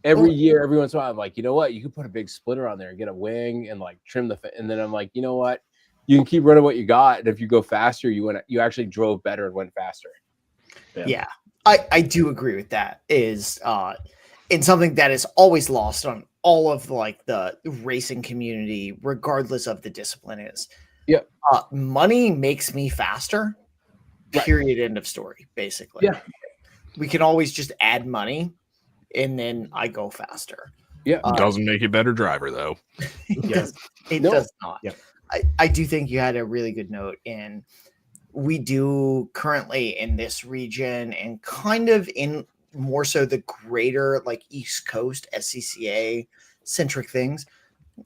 every year, every once in a while, I'm like, you know what? You can put a big splitter on there and get a wing and like trim the. And then I'm like, you know what? You can keep running what you got, and if you go faster, you actually drove better and went faster. Yeah, I do agree with that. Is in something that is always lost on all of like the racing community, regardless of the discipline, is money makes me faster. Period. End of story. Basically, we can always just add money, and then I go faster. Yeah, doesn't make you a better driver though. It does not. Yeah. I do think you had a really good note, and we do currently in this region and kind of in more so the greater like East Coast SCCA centric things,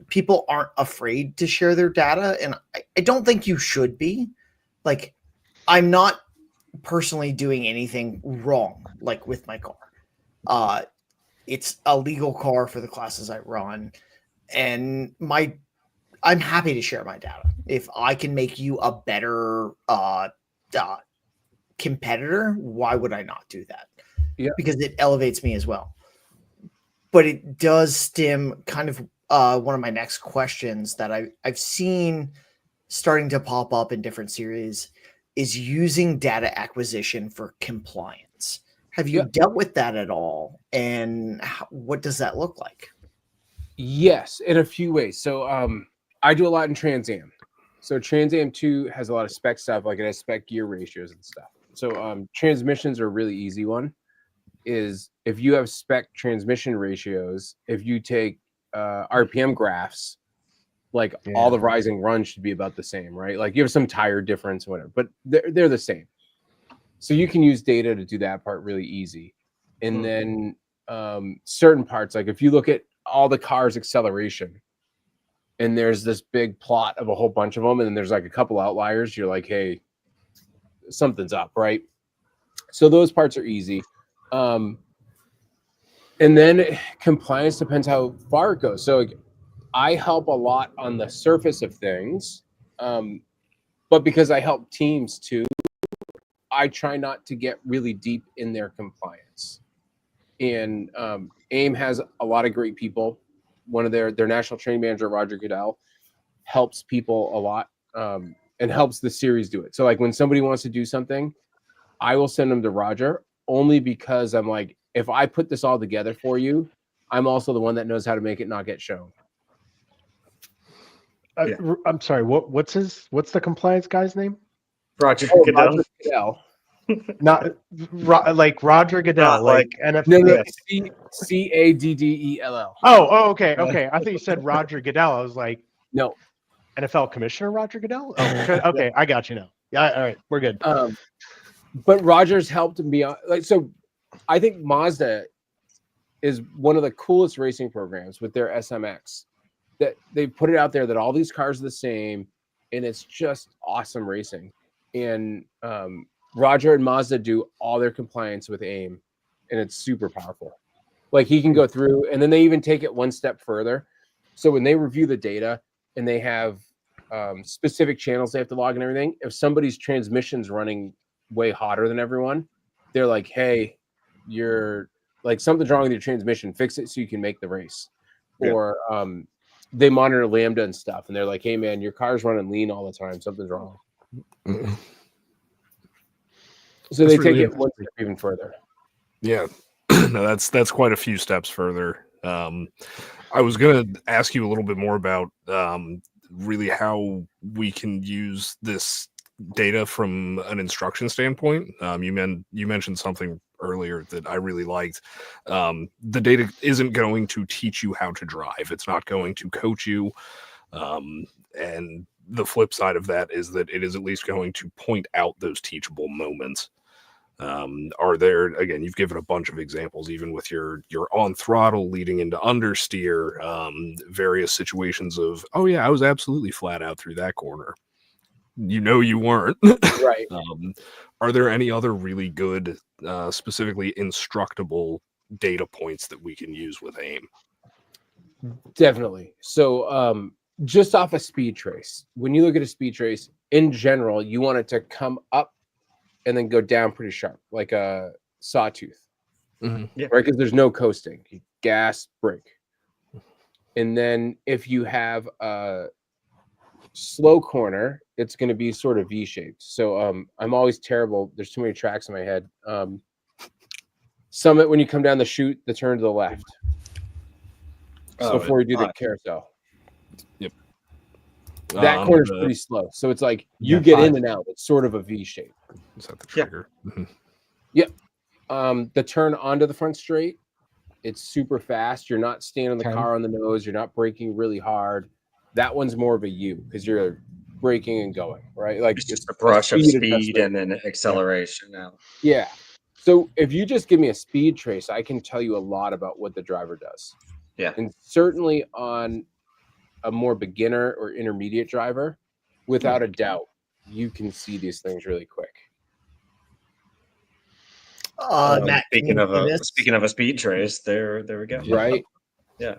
people aren't afraid to share their data. And I don't think you should be. Like, I'm not personally doing anything wrong, like with my car. It's a legal car for the classes I run, and I'm happy to share my data. If I can make you a better competitor, why would I not do that? Yeah. Because it elevates me as well. But it does stem kind of one of my next questions that I've seen starting to pop up in different series is using data acquisition for compliance. Have you dealt with that at all? And what does that look like? Yes, in a few ways. So I do a lot in Trans Am. So Trans Am 2 has a lot of spec stuff, like it has spec gear ratios and stuff. So transmissions are a really easy one. Is if you have spec transmission ratios, if you take RPM graphs, like all the rising runs should be about the same, right? Like you have some tire difference, whatever, but they're the same. So you can use data to do that part really easy. And then certain parts, like if you look at all the cars' acceleration, and there's this big plot of a whole bunch of them, and then there's like a couple outliers, you're like, hey, something's up, right? So those parts are easy. And then compliance depends how far it goes. So I help a lot on the surface of things, but because I help teams too, I try not to get really deep in their compliance. And AIM has a lot of great people. One of their national training manager, Roger Goodell, helps people a lot and helps the series do it. So like when somebody wants to do something, I will send them to Roger only because I'm like, if I put this all together for you, I'm also the one that knows how to make it not get shown. I'm sorry. What's the compliance guy's name? Roger Oh, Goodell. Roger Goodell. Not like Roger Goodell, Not like NFL. No, Caddell. Okay. I thought you said Roger Goodell. I was like, No. NFL Commissioner Roger Goodell. Oh, okay. I got you now. Yeah. All right. We're good. But Roger's helped me out. Like, so I think Mazda is one of the coolest racing programs with their SMX. That they put it out there that all these cars are the same, and it's just awesome racing. And Roger and Mazda do all their compliance with AIM, and it's super powerful. Like he can go through, and then they even take it one step further. So when they review the data and they have specific channels they have to log and everything, if somebody's transmission's running way hotter than everyone, they're like, hey, you're like something's wrong with your transmission, fix it so you can make the race. Or they monitor Lambda and stuff, and they're like, hey man, your car's running lean all the time, something's wrong. So they take it one step even further. Yeah. No, that's quite a few steps further. I was going to ask you a little bit more about really how we can use this data from an instruction standpoint. You mentioned something earlier that I really liked. The data isn't going to teach you how to drive. It's not going to coach you. And the flip side of that is that it is at least going to point out those teachable moments. Are there, again, you've given a bunch of examples, even with your on throttle leading into understeer, various situations of, oh yeah, I was absolutely flat out through that corner. You weren't. Right. Are there any other really good, specifically instructable data points that we can use with AIM? Definitely. So just off a speed trace, when you look at a speed trace, in general, you want it to come up and then go down pretty sharp, like a sawtooth. Mm-hmm. Yeah. Right? Because there's no coasting. You gas, brake. And then if you have a slow corner, it's going to be sort of V-shaped. So I'm always terrible. There's too many tracks in my head. Summit, when you come down the chute, the turn to the left. So before you do the carousel. Yep. That corner's pretty slow. So it's like you get in and out. It's sort of a V shape. Is that the trigger? Yeah. Yep. The turn onto the front straight, it's super fast. You're not standing the car on the nose. You're not braking really hard. That one's more of a U because you're braking and going, right? Like it's just a brush of speed and then acceleration now. Yeah. So if you just give me a speed trace, I can tell you a lot about what the driver does. Yeah. And certainly on a more beginner or intermediate driver, without a doubt, you can see these things really quick. Matt, speaking of a speed trace, there we go. Right. Yeah.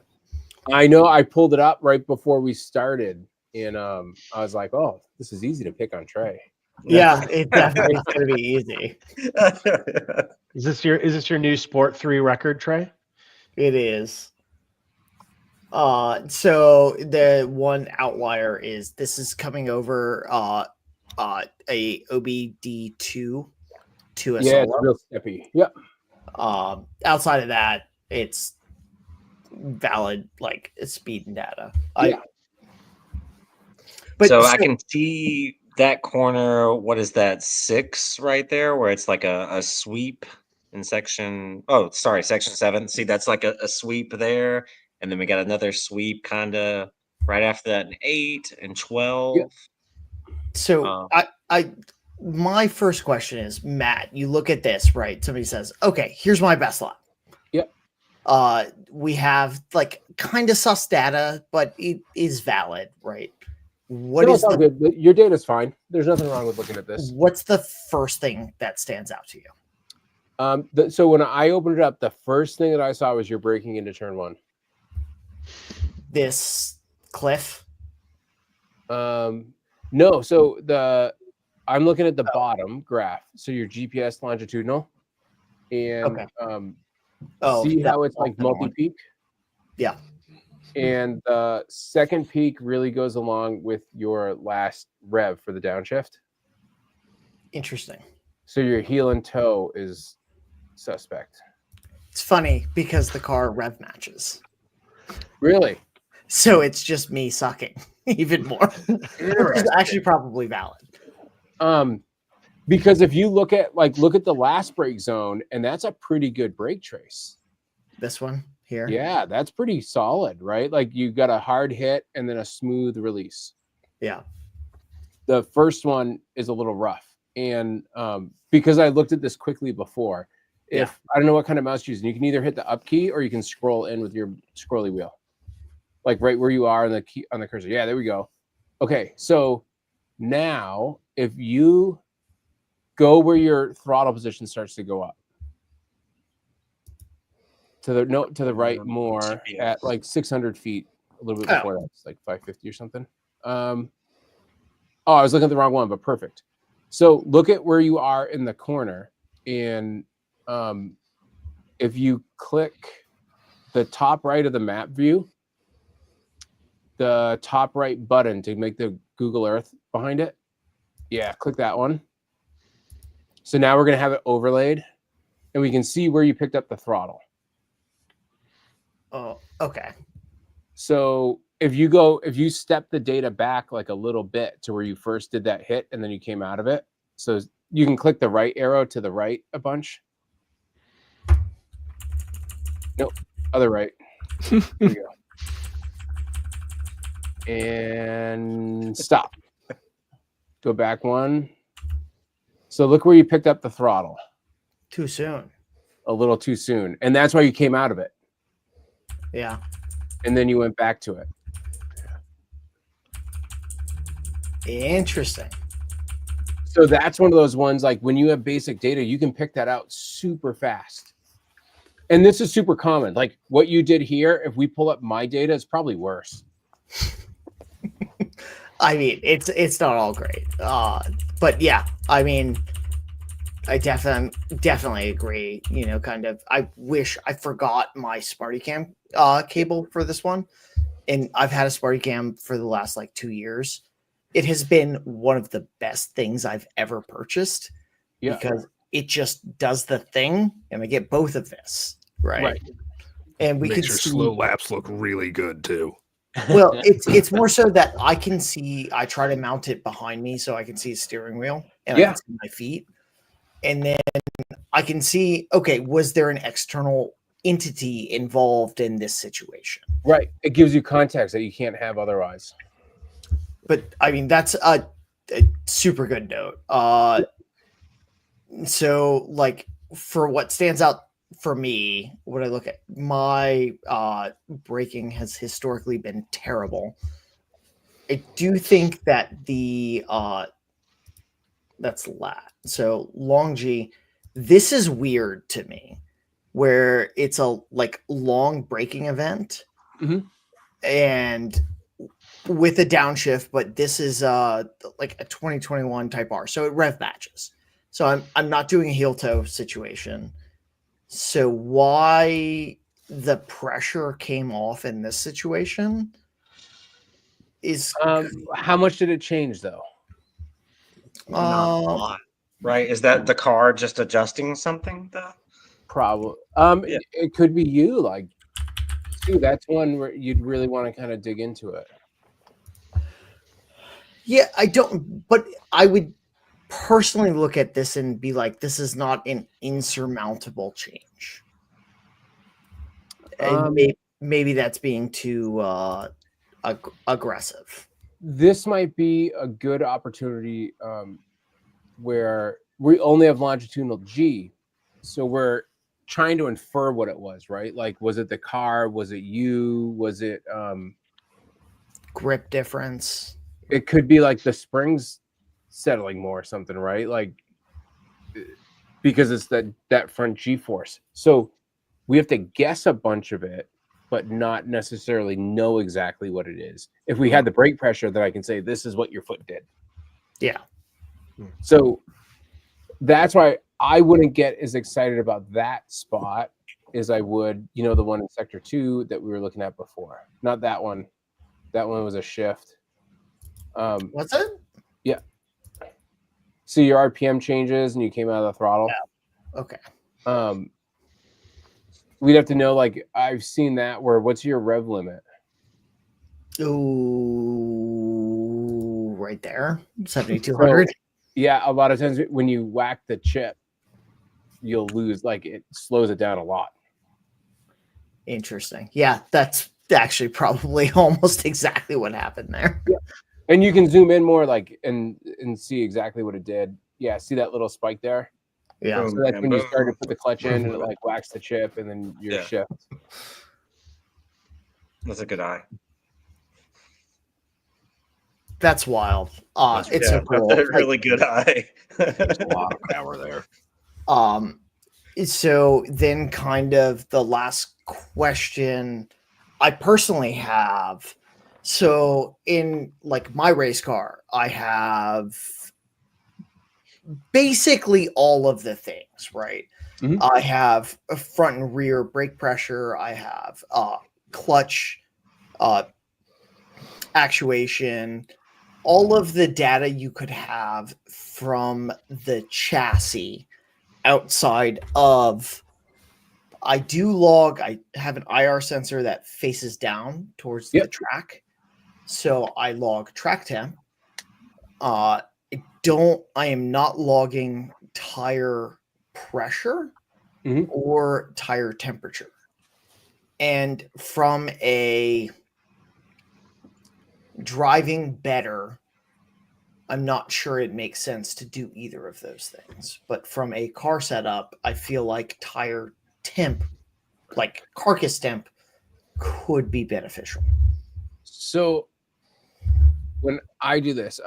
I know. I pulled it up right before we started, and I was like, "Oh, this is easy to pick on Trey." Yeah, it definitely is going to be easy. Is this your new Sport 3 record, Trey? It is. So the one outlier is this is coming over a OBD2 to a Yeah, it's solo. real steppy. Yep. Outside of that, it's valid like speed and data. Yeah. So I can see that corner. What is that, 6 right there, where it's like a sweep in section? Oh, sorry, section 7. See, that's like a sweep there, and then we got another sweep kind of right after that in 8 and 12. So my first question is, Matt, you look at this, right? Somebody says, okay, here's my best lap. Yep. We have like kind of sus data, but it is valid, right? It's all good. Your data's fine. There's nothing wrong with looking at this. What's the first thing that stands out to you? So when I opened it up, the first thing that I saw was you're breaking into turn 1. This cliff? No. So I'm looking at the bottom graph. So your GPS longitudinal, and see how it's like multi-peak? Yeah. And the second peak really goes along with your last rev for the downshift. Interesting. So your heel and toe is suspect. It's funny because the car rev matches. Really? So it's just me sucking even more. Which is actually probably valid. Because if you look at the last brake zone, and that's a pretty good brake trace. This one here? Yeah, that's pretty solid, right? Like you got a hard hit and then a smooth release. Yeah. The first one is a little rough. And because I looked at this quickly before, I don't know what kind of mouse you're using, you can either hit the up key or you can scroll in with your scrolly wheel. Like right where you are on the key on the cursor. Yeah, there we go. Okay, so now if you go where your throttle position starts to go up, to the right more at like 600 feet, a little bit before that, it's like 550 or something. I was looking at the wrong one, but perfect. So look at where you are in the corner, and if you click the top right of the map view, the top right button to make the Google Earth behind it, click that one. So now we're going to have it overlaid, and we can see where you picked up the throttle. Oh, okay. So if you step the data back like a little bit to where you first did that hit and then you came out of it, so you can click the right arrow to the right a bunch. Nope, other right. There we go. And stop. Go back one. So look where you picked up the throttle. Too soon. A little too soon. And that's why you came out of it. Yeah. And then you went back to it. Interesting. So that's one of those ones, like when you have basic data, you can pick that out super fast. And this is super common. Like what you did here, if we pull up my data, it's probably worse. I mean, it's not all great. But yeah, I mean, I definitely agree. You know, kind of. I wish I forgot my SmartyCam cable for this one, and I've had a SmartyCam for the last like 2 years. It has been one of the best things I've ever purchased because it just does the thing, and I get both of this right. And we makes can your see, slow laps look really good too. Well, it's more so that I can see. I try to mount it behind me so I can see a steering wheel and I can see my feet, and then I can see. Okay, was there an external entity involved in this situation? Right. It gives you context that you can't have otherwise. But I mean, that's a super good note. So like for what stands out for me, when I look at my braking has historically been terrible. I do think that that's lat. So Longy, this is weird to me, where it's a like long braking event, and with a downshift, but this is like a 2021 Type R, so it rev matches. So I'm not doing a heel toe situation. So why the pressure came off in this situation is How much did it change though? Not a lot, right? Is that the car just adjusting something though? Probably. Yeah. It could be you. Like, see, that's one where you'd really want to kind of dig into it. Yeah, I don't, but I would personally look at this and be like, this is not an insurmountable change. And maybe that's being too aggressive. This might be a good opportunity where we only have longitudinal G, so we're trying to infer what it was, right? Like, was it the car? Was it you? Was it grip difference? It could be like the springs settling more or something, right? Like, because it's that front G force. So we have to guess a bunch of it, but not necessarily know exactly what it is. If we had the brake pressure, then I can say this is what your foot did. Yeah. So that's why I wouldn't get as excited about that spot as I would, the one in sector 2 that we were looking at before. Not that one. That one was a shift. What's it? Yeah. So your RPM changes and you came out of the throttle. Yeah. Okay. We'd have to know, like, I've seen that where what's your rev limit? Ooh, right there. 7,200. So, yeah, a lot of times when you whack the chip, you'll lose, like, it slows it down a lot. Interesting. Yeah, that's actually probably almost exactly what happened there. Yeah. And you can zoom in more, like, and see exactly what it did. Yeah, see that little spike there? Yeah. So that's when you start to put the clutch in and it, like, whacks the chip and then your shift. That's a good eye. That's wild. It's so cool. That's a really good eye. There's a lot of power there. So then kind of the last question I personally have. So in like my race car, I have basically all of the things, right? Mm-hmm. I have a front and rear brake pressure. I have clutch actuation, all of the data you could have from the chassis outside of. I do log. I have an IR sensor that faces down towards the track, so I log track temp. I am not logging tire pressure or tire temperature. And from a driving better, I'm not sure it makes sense to do either of those things. But from a car setup, I feel like tire temp, like carcass temp, could be beneficial. So when I do this,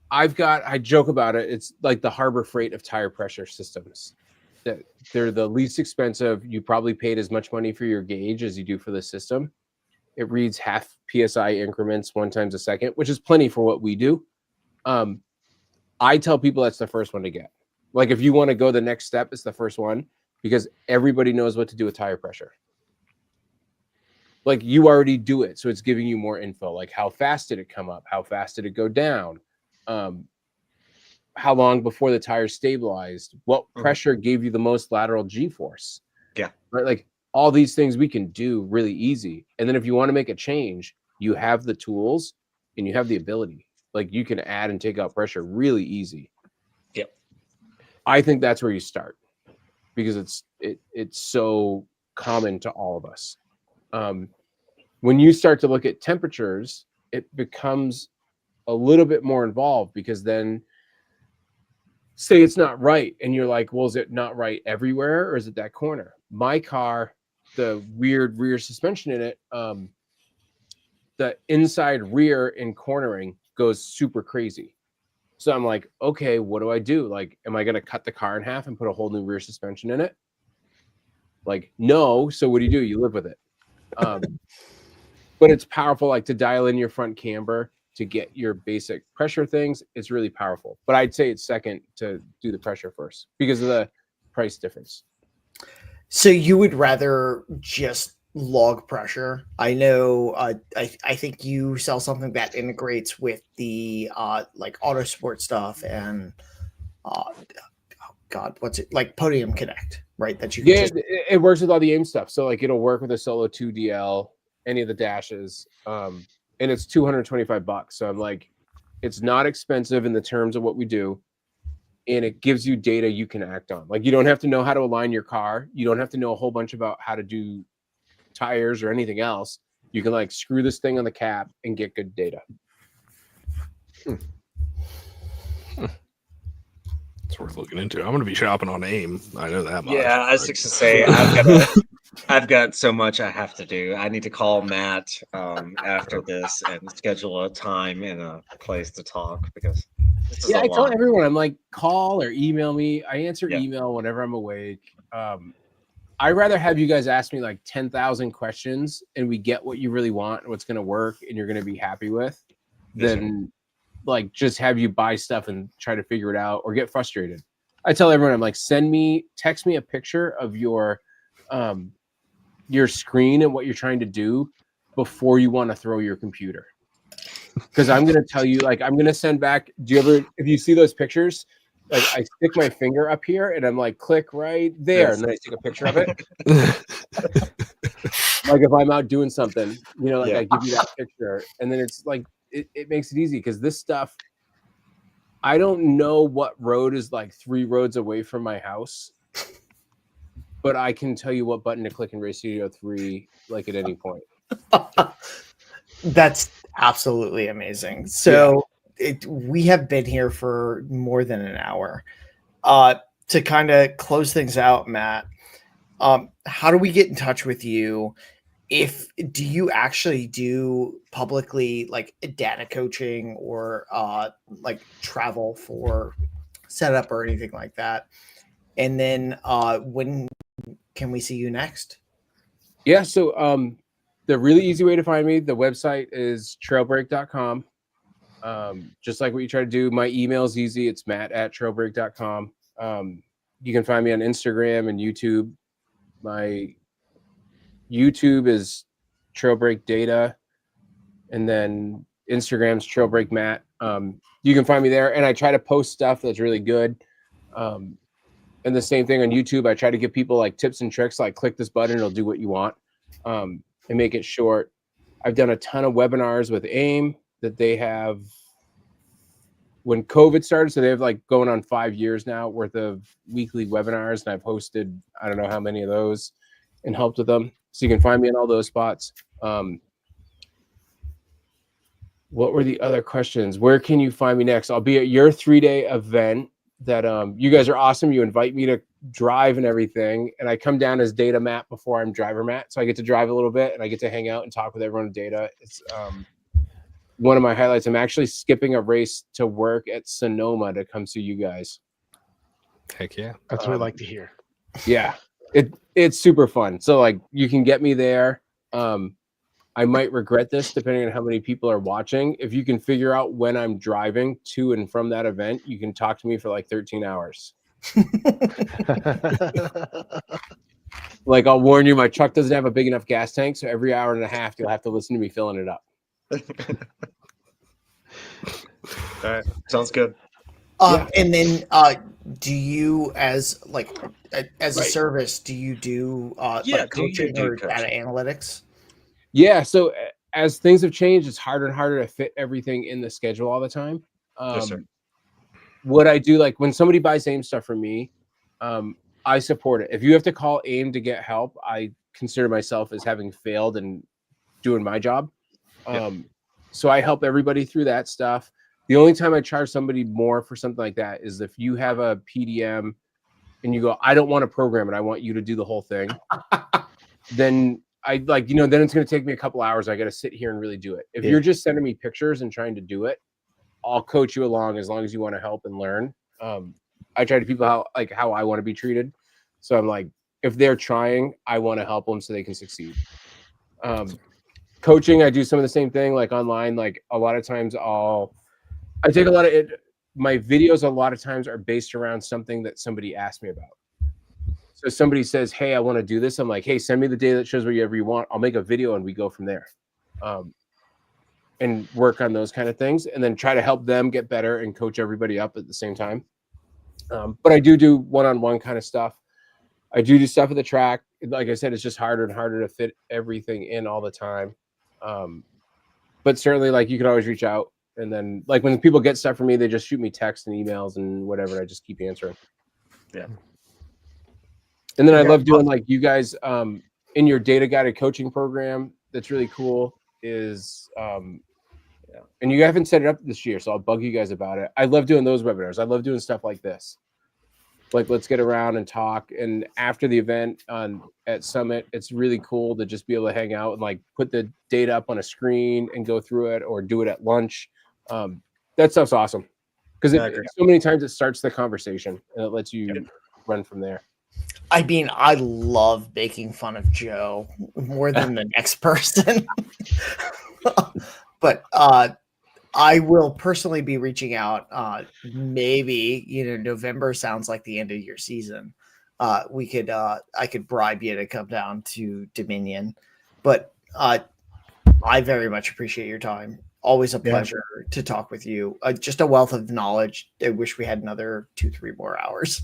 I joke about it. It's like the Harbor Freight of tire pressure systems. That they're the least expensive. You probably paid as much money for your gauge as you do for the system. It reads half PSI increments 1 times a second, which is plenty for what we do. I tell people that's the first one to get. Like, if you want to go the next step, it's the first one because everybody knows what to do with tire pressure. Like, you already do it, so it's giving you more info. Like, how fast did it come up? How fast did it go down? How long before the tire stabilized? What pressure gave you the most lateral G-force? Yeah. Right? Like, all these things we can do really easy. And then if you want to make a change, you have the tools and you have the ability. Like, you can add and take out pressure really easy. Yep. I think that's where you start because it's so common to all of us. When you start to look at temperatures, it becomes a little bit more involved because then say it's not right and you're like, well, is it not right everywhere or is it that corner? My car, the weird rear suspension in it, the inside rear in cornering goes super crazy. So I'm like, okay, what do I do? Like, am I going to cut the car in half and put a whole new rear suspension in it? Like, no. So what do? You live with it. but it's powerful, like to dial in your front camber to get your basic pressure things. It's really powerful, but I'd say it's second to do the pressure first because of the price difference. So you would rather just log pressure? I know. I think you sell something that integrates with the like Autosport stuff and oh God, what's it like? Podium Connect, right? That you can Yeah, just it works with all the AIM stuff. So like it'll work with a Solo 2 DL, any of the dashes, and it's $225. So I'm like, it's not expensive in the terms of what we do, and it gives you data you can act on. Like you don't have to know how to align your car. You don't have to know a whole bunch about how to do tires or anything else. You can like screw this thing on the cap and get good data. It's worth looking into. I'm going to be shopping on AIM. I know that much. Yeah, I was just to say I've got so much I have to do. I need to call Matt after this and schedule a time and a place to talk because this is Yeah, a I tell lot. everyone, I'm like, call or email me. I answer Yeah. email whenever I'm awake. I'd rather have you guys ask me like 10,000 questions and we get what you really want and what's going to work and you're going to be happy with Yes, sir. than like just have you buy stuff and try to figure it out or get frustrated. I tell everyone, I'm like, text me a picture of your screen and what you're trying to do before you want to throw your computer. Because I'm going to tell you, like, I'm going to send back. If you see those pictures, like I stick my finger up here and I'm like, click right there. Yes. And then I take a picture of it. Like if I'm out doing something, like Yeah. I give you that picture and then it's like, it makes it easy because this stuff, I don't know what road is like 3 roads away from my house, but I can tell you what button to click in Ray Studio 3, like at any point. That's absolutely amazing. So we have been here for more than an hour. To kind of close things out, Matt, how do we get in touch with you? Do you actually do publicly like data coaching or like travel for setup or anything like that? And then when can we see you next? Yeah, so the really easy way to find me, the website is trailbreak.com. Just like what you try to do. My email is easy. It's matt@trailbreak.com. You can find me on Instagram and YouTube. My YouTube is Trailbreak Data, and then Instagram's Trailbreak Matt. You can find me there, and I try to post stuff that's really good. And the same thing on YouTube. I try to give people like tips and tricks, like click this button, it'll do what you want, and make it short. I've done a ton of webinars with AIM that they have when COVID started. So they have like going on 5 years now worth of weekly webinars. And I've hosted, I don't know how many of those and helped with them. So you can find me in all those spots. What were the other questions? Where can you find me next? I'll be at your 3-day event that you guys are awesome. You invite me to drive and everything. And I come down as data Matt before I'm driver Matt. So I get to drive a little bit and I get to hang out and talk with everyone on data. It's one of my highlights. I'm actually skipping a race to work at Sonoma to come see you guys. Heck yeah. That's what we like to hear. Yeah, it's super fun. So like you can get me there. I might regret this depending on how many people are watching. If you can figure out when I'm driving to and from that event, you can talk to me for like 13 hours. Like I'll warn you, my truck doesn't have a big enough gas tank. So every hour and a half, you'll have to listen to me filling it up. All right. Sounds good. And then do you as a service, do you do like coaching or data analytics? Yeah, so as things have changed, it's harder and harder to fit everything in the schedule all the time. Yes, sir. What I do, like when somebody buys AIM stuff from me, I support it. If you have to call AIM to get help, I consider myself as having failed and doing my job. So I help everybody through that stuff. The only time I charge somebody more for something like that is if you have a PDM and you go, I don't want to program it, I want you to do the whole thing. Then I like, then it's going to take me a couple hours. I got to sit here and really do it. If you're just sending me pictures and trying to do it, I'll coach you along as long as you want to help and learn. I try to people how I want to be treated. So I'm like, if they're trying, I want to help them so they can succeed. coaching, I do some of the same thing, like online. Like a lot of times I take a lot of it. My videos a lot of times are based around something that somebody asked me about. So somebody says, hey, I want to do this. I'm like, hey, send me the data that shows whatever you want. I'll make a video and we go from there. And work on those kind of things, and then try to help them get better and coach everybody up at the same time. But I do one-on-one kind of stuff. I do stuff at the track. Like I said, it's just harder and harder to fit everything in all the time. But certainly, like, you can always reach out. And then, like, when people get stuff from me, they just shoot me texts and emails and whatever, and I just keep answering. Yeah. And then I love doing, like, you guys in your data guided coaching program. That's really cool. Is and you haven't set it up this year, so I'll bug you guys about it. I love doing those webinars. I love doing stuff like this. Like, let's get around and talk. And after the event at Summit, it's really cool to just be able to hang out and, like, put the data up on a screen and go through it, or do it at lunch. That stuff's awesome because so many times it starts the conversation and it lets you run from there. I mean, I love making fun of Joe more than the next person. But I will personally be reaching out. Maybe, November sounds like the end of your season. I could bribe you to come down to Dominion, but I very much appreciate your time. Always a pleasure to talk with you. Just a wealth of knowledge. I wish we had another 2-3 more hours.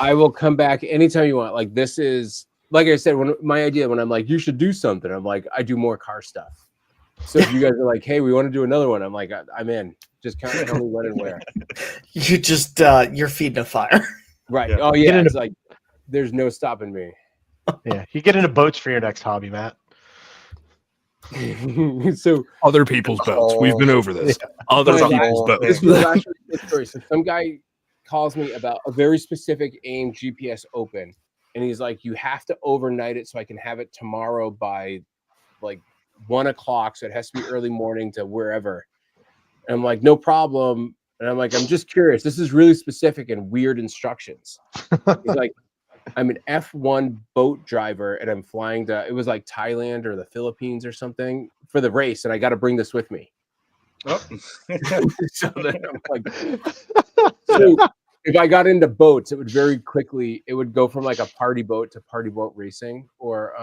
I will come back anytime you want. Like, this is, like I said, when I'm like, you should do something, I'm like, I do more car stuff. So if you guys are like, hey, we want to do another one, I'm like, I'm in. Just tell me when and where. You just you're feeding a fire. Right. Yeah. Oh yeah. It's like there's no stopping me. Yeah. You get into boats for your next hobby, Matt. So other people's boats. We've been over this. Yeah. Other people's boats. This was actually a good story. So some guy calls me about a very specific AIM GPS open, and he's like, you have to overnight it so I can have it tomorrow by like 1 o'clock. So it has to be early morning to wherever. And I'm like, no problem. And I'm like, I'm just curious. This is really specific and weird instructions. He's like, I'm an F1 boat driver and I'm flying to, it was like Thailand or the Philippines or something for the race. And I got to bring this with me. Oh. So then I'm like, so if I got into boats, it would go from like a party boat to party boat racing. Or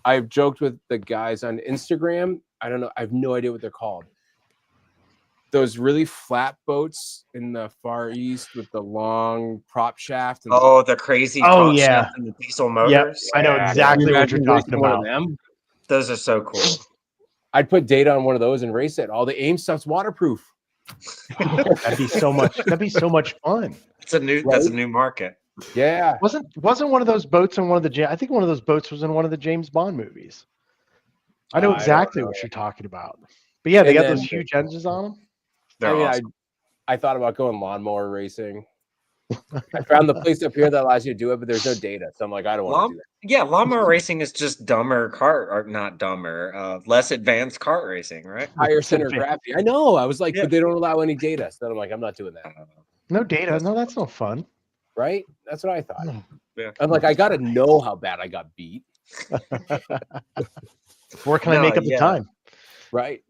I've joked with the guys on Instagram. I don't know. I have no idea what they're called. Those really flat boats in the Far East with the long prop shaft. And the crazy prop shaft and the diesel motors. Yep, I know exactly what you're talking about. Those are so cool. I'd put data on one of those and race it. All the AIM stuff's waterproof. That'd be so much fun. That's a new market. Yeah. Wasn't one of those boats in one of the I think one of those boats was in one of the James Bond movies. I know exactly what you're talking about. But yeah, they got those huge engines on them. I thought about going lawnmower racing. I found the place up here that allows you to do it, but there's no data. So I'm like, I don't want to do that. Yeah, lawnmower racing is just not dumber, less advanced kart racing, right? Higher center of gravity. I know. I was like, but they don't allow any data. So I'm like, I'm not doing that. No data. No, that's no fun. Right? That's what I thought. Yeah. I'm like, I got to know how bad I got beat. Where can I make up the time? Right.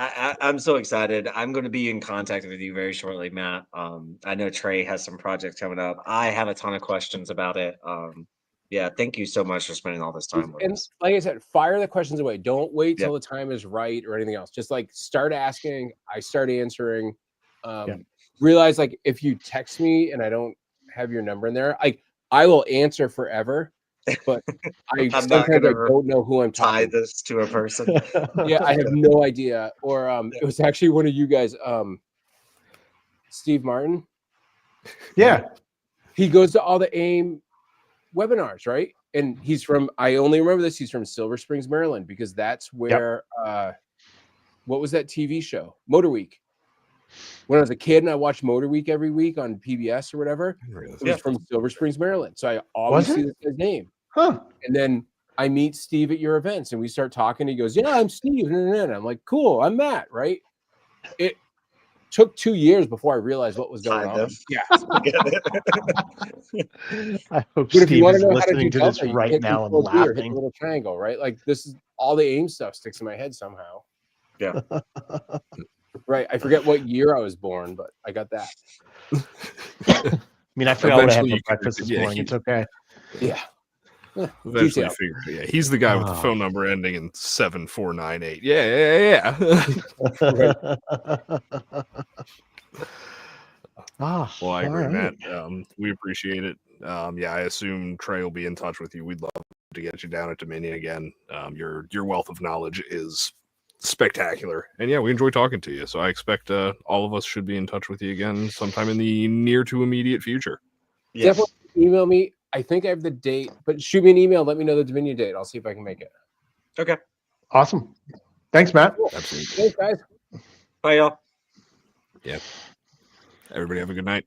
I'm so excited. I'm going to be in contact with you very shortly, Matt. I know Trey has some projects coming up. I have a ton of questions about it. Thank you so much for spending all this time with us. Like I said, fire the questions away. Don't wait till the time is right or anything else. Just like start asking. I start answering. Realize like if you text me and I don't have your number in there, I will answer forever. But I don't know who I'm talking to. Tie this to a person. Yeah, I have no idea. Or it was actually one of you guys, Steve Martin. Yeah. He goes to all the AIM webinars, right? And I only remember this, he's from Silver Springs, Maryland, because that's where what was that TV show? Motor Week. When I was a kid and I watched Motor Week every week on PBS or whatever, it was from Silver Springs, Maryland. So I always see this guy's name. Huh. And then I meet Steve at your events and we start talking. He goes, yeah, I'm Steve. And I'm like, cool, I'm Matt, right? took 2 years before I realized what was going Kind on. of. Yeah. I hope But if you Steve want is to know how to do listening to this Delta, you right hit now and Control D or hit the laughing. little triangle, right? Like this is all the AIM stuff sticks in my head somehow. Yeah. Right. I forget what year I was born, but I got that. I mean, I forgot what I had Eventually for you breakfast this yeah, morning. It's okay. Yeah. Eventually Detail. figured it. Yeah, he's the guy with the Oh. phone number ending in 7498. Yeah. Right. Ah, Well, I all agree, right. Matt. We appreciate it. Yeah, I assume Trey will be in touch with you. We'd love to get you down at Dominion again. Your wealth of knowledge is spectacular, and yeah, we enjoy talking to you. So I expect all of us should be in touch with you again sometime in the near to immediate future. Yes. Definitely email me. I think I have the date, but shoot me an email. Let me know the Dominion date. I'll see if I can make it. Okay. Awesome. Thanks, Matt. Cool. Absolutely. Thanks, guys. Bye, y'all. Yeah. Everybody have a good night.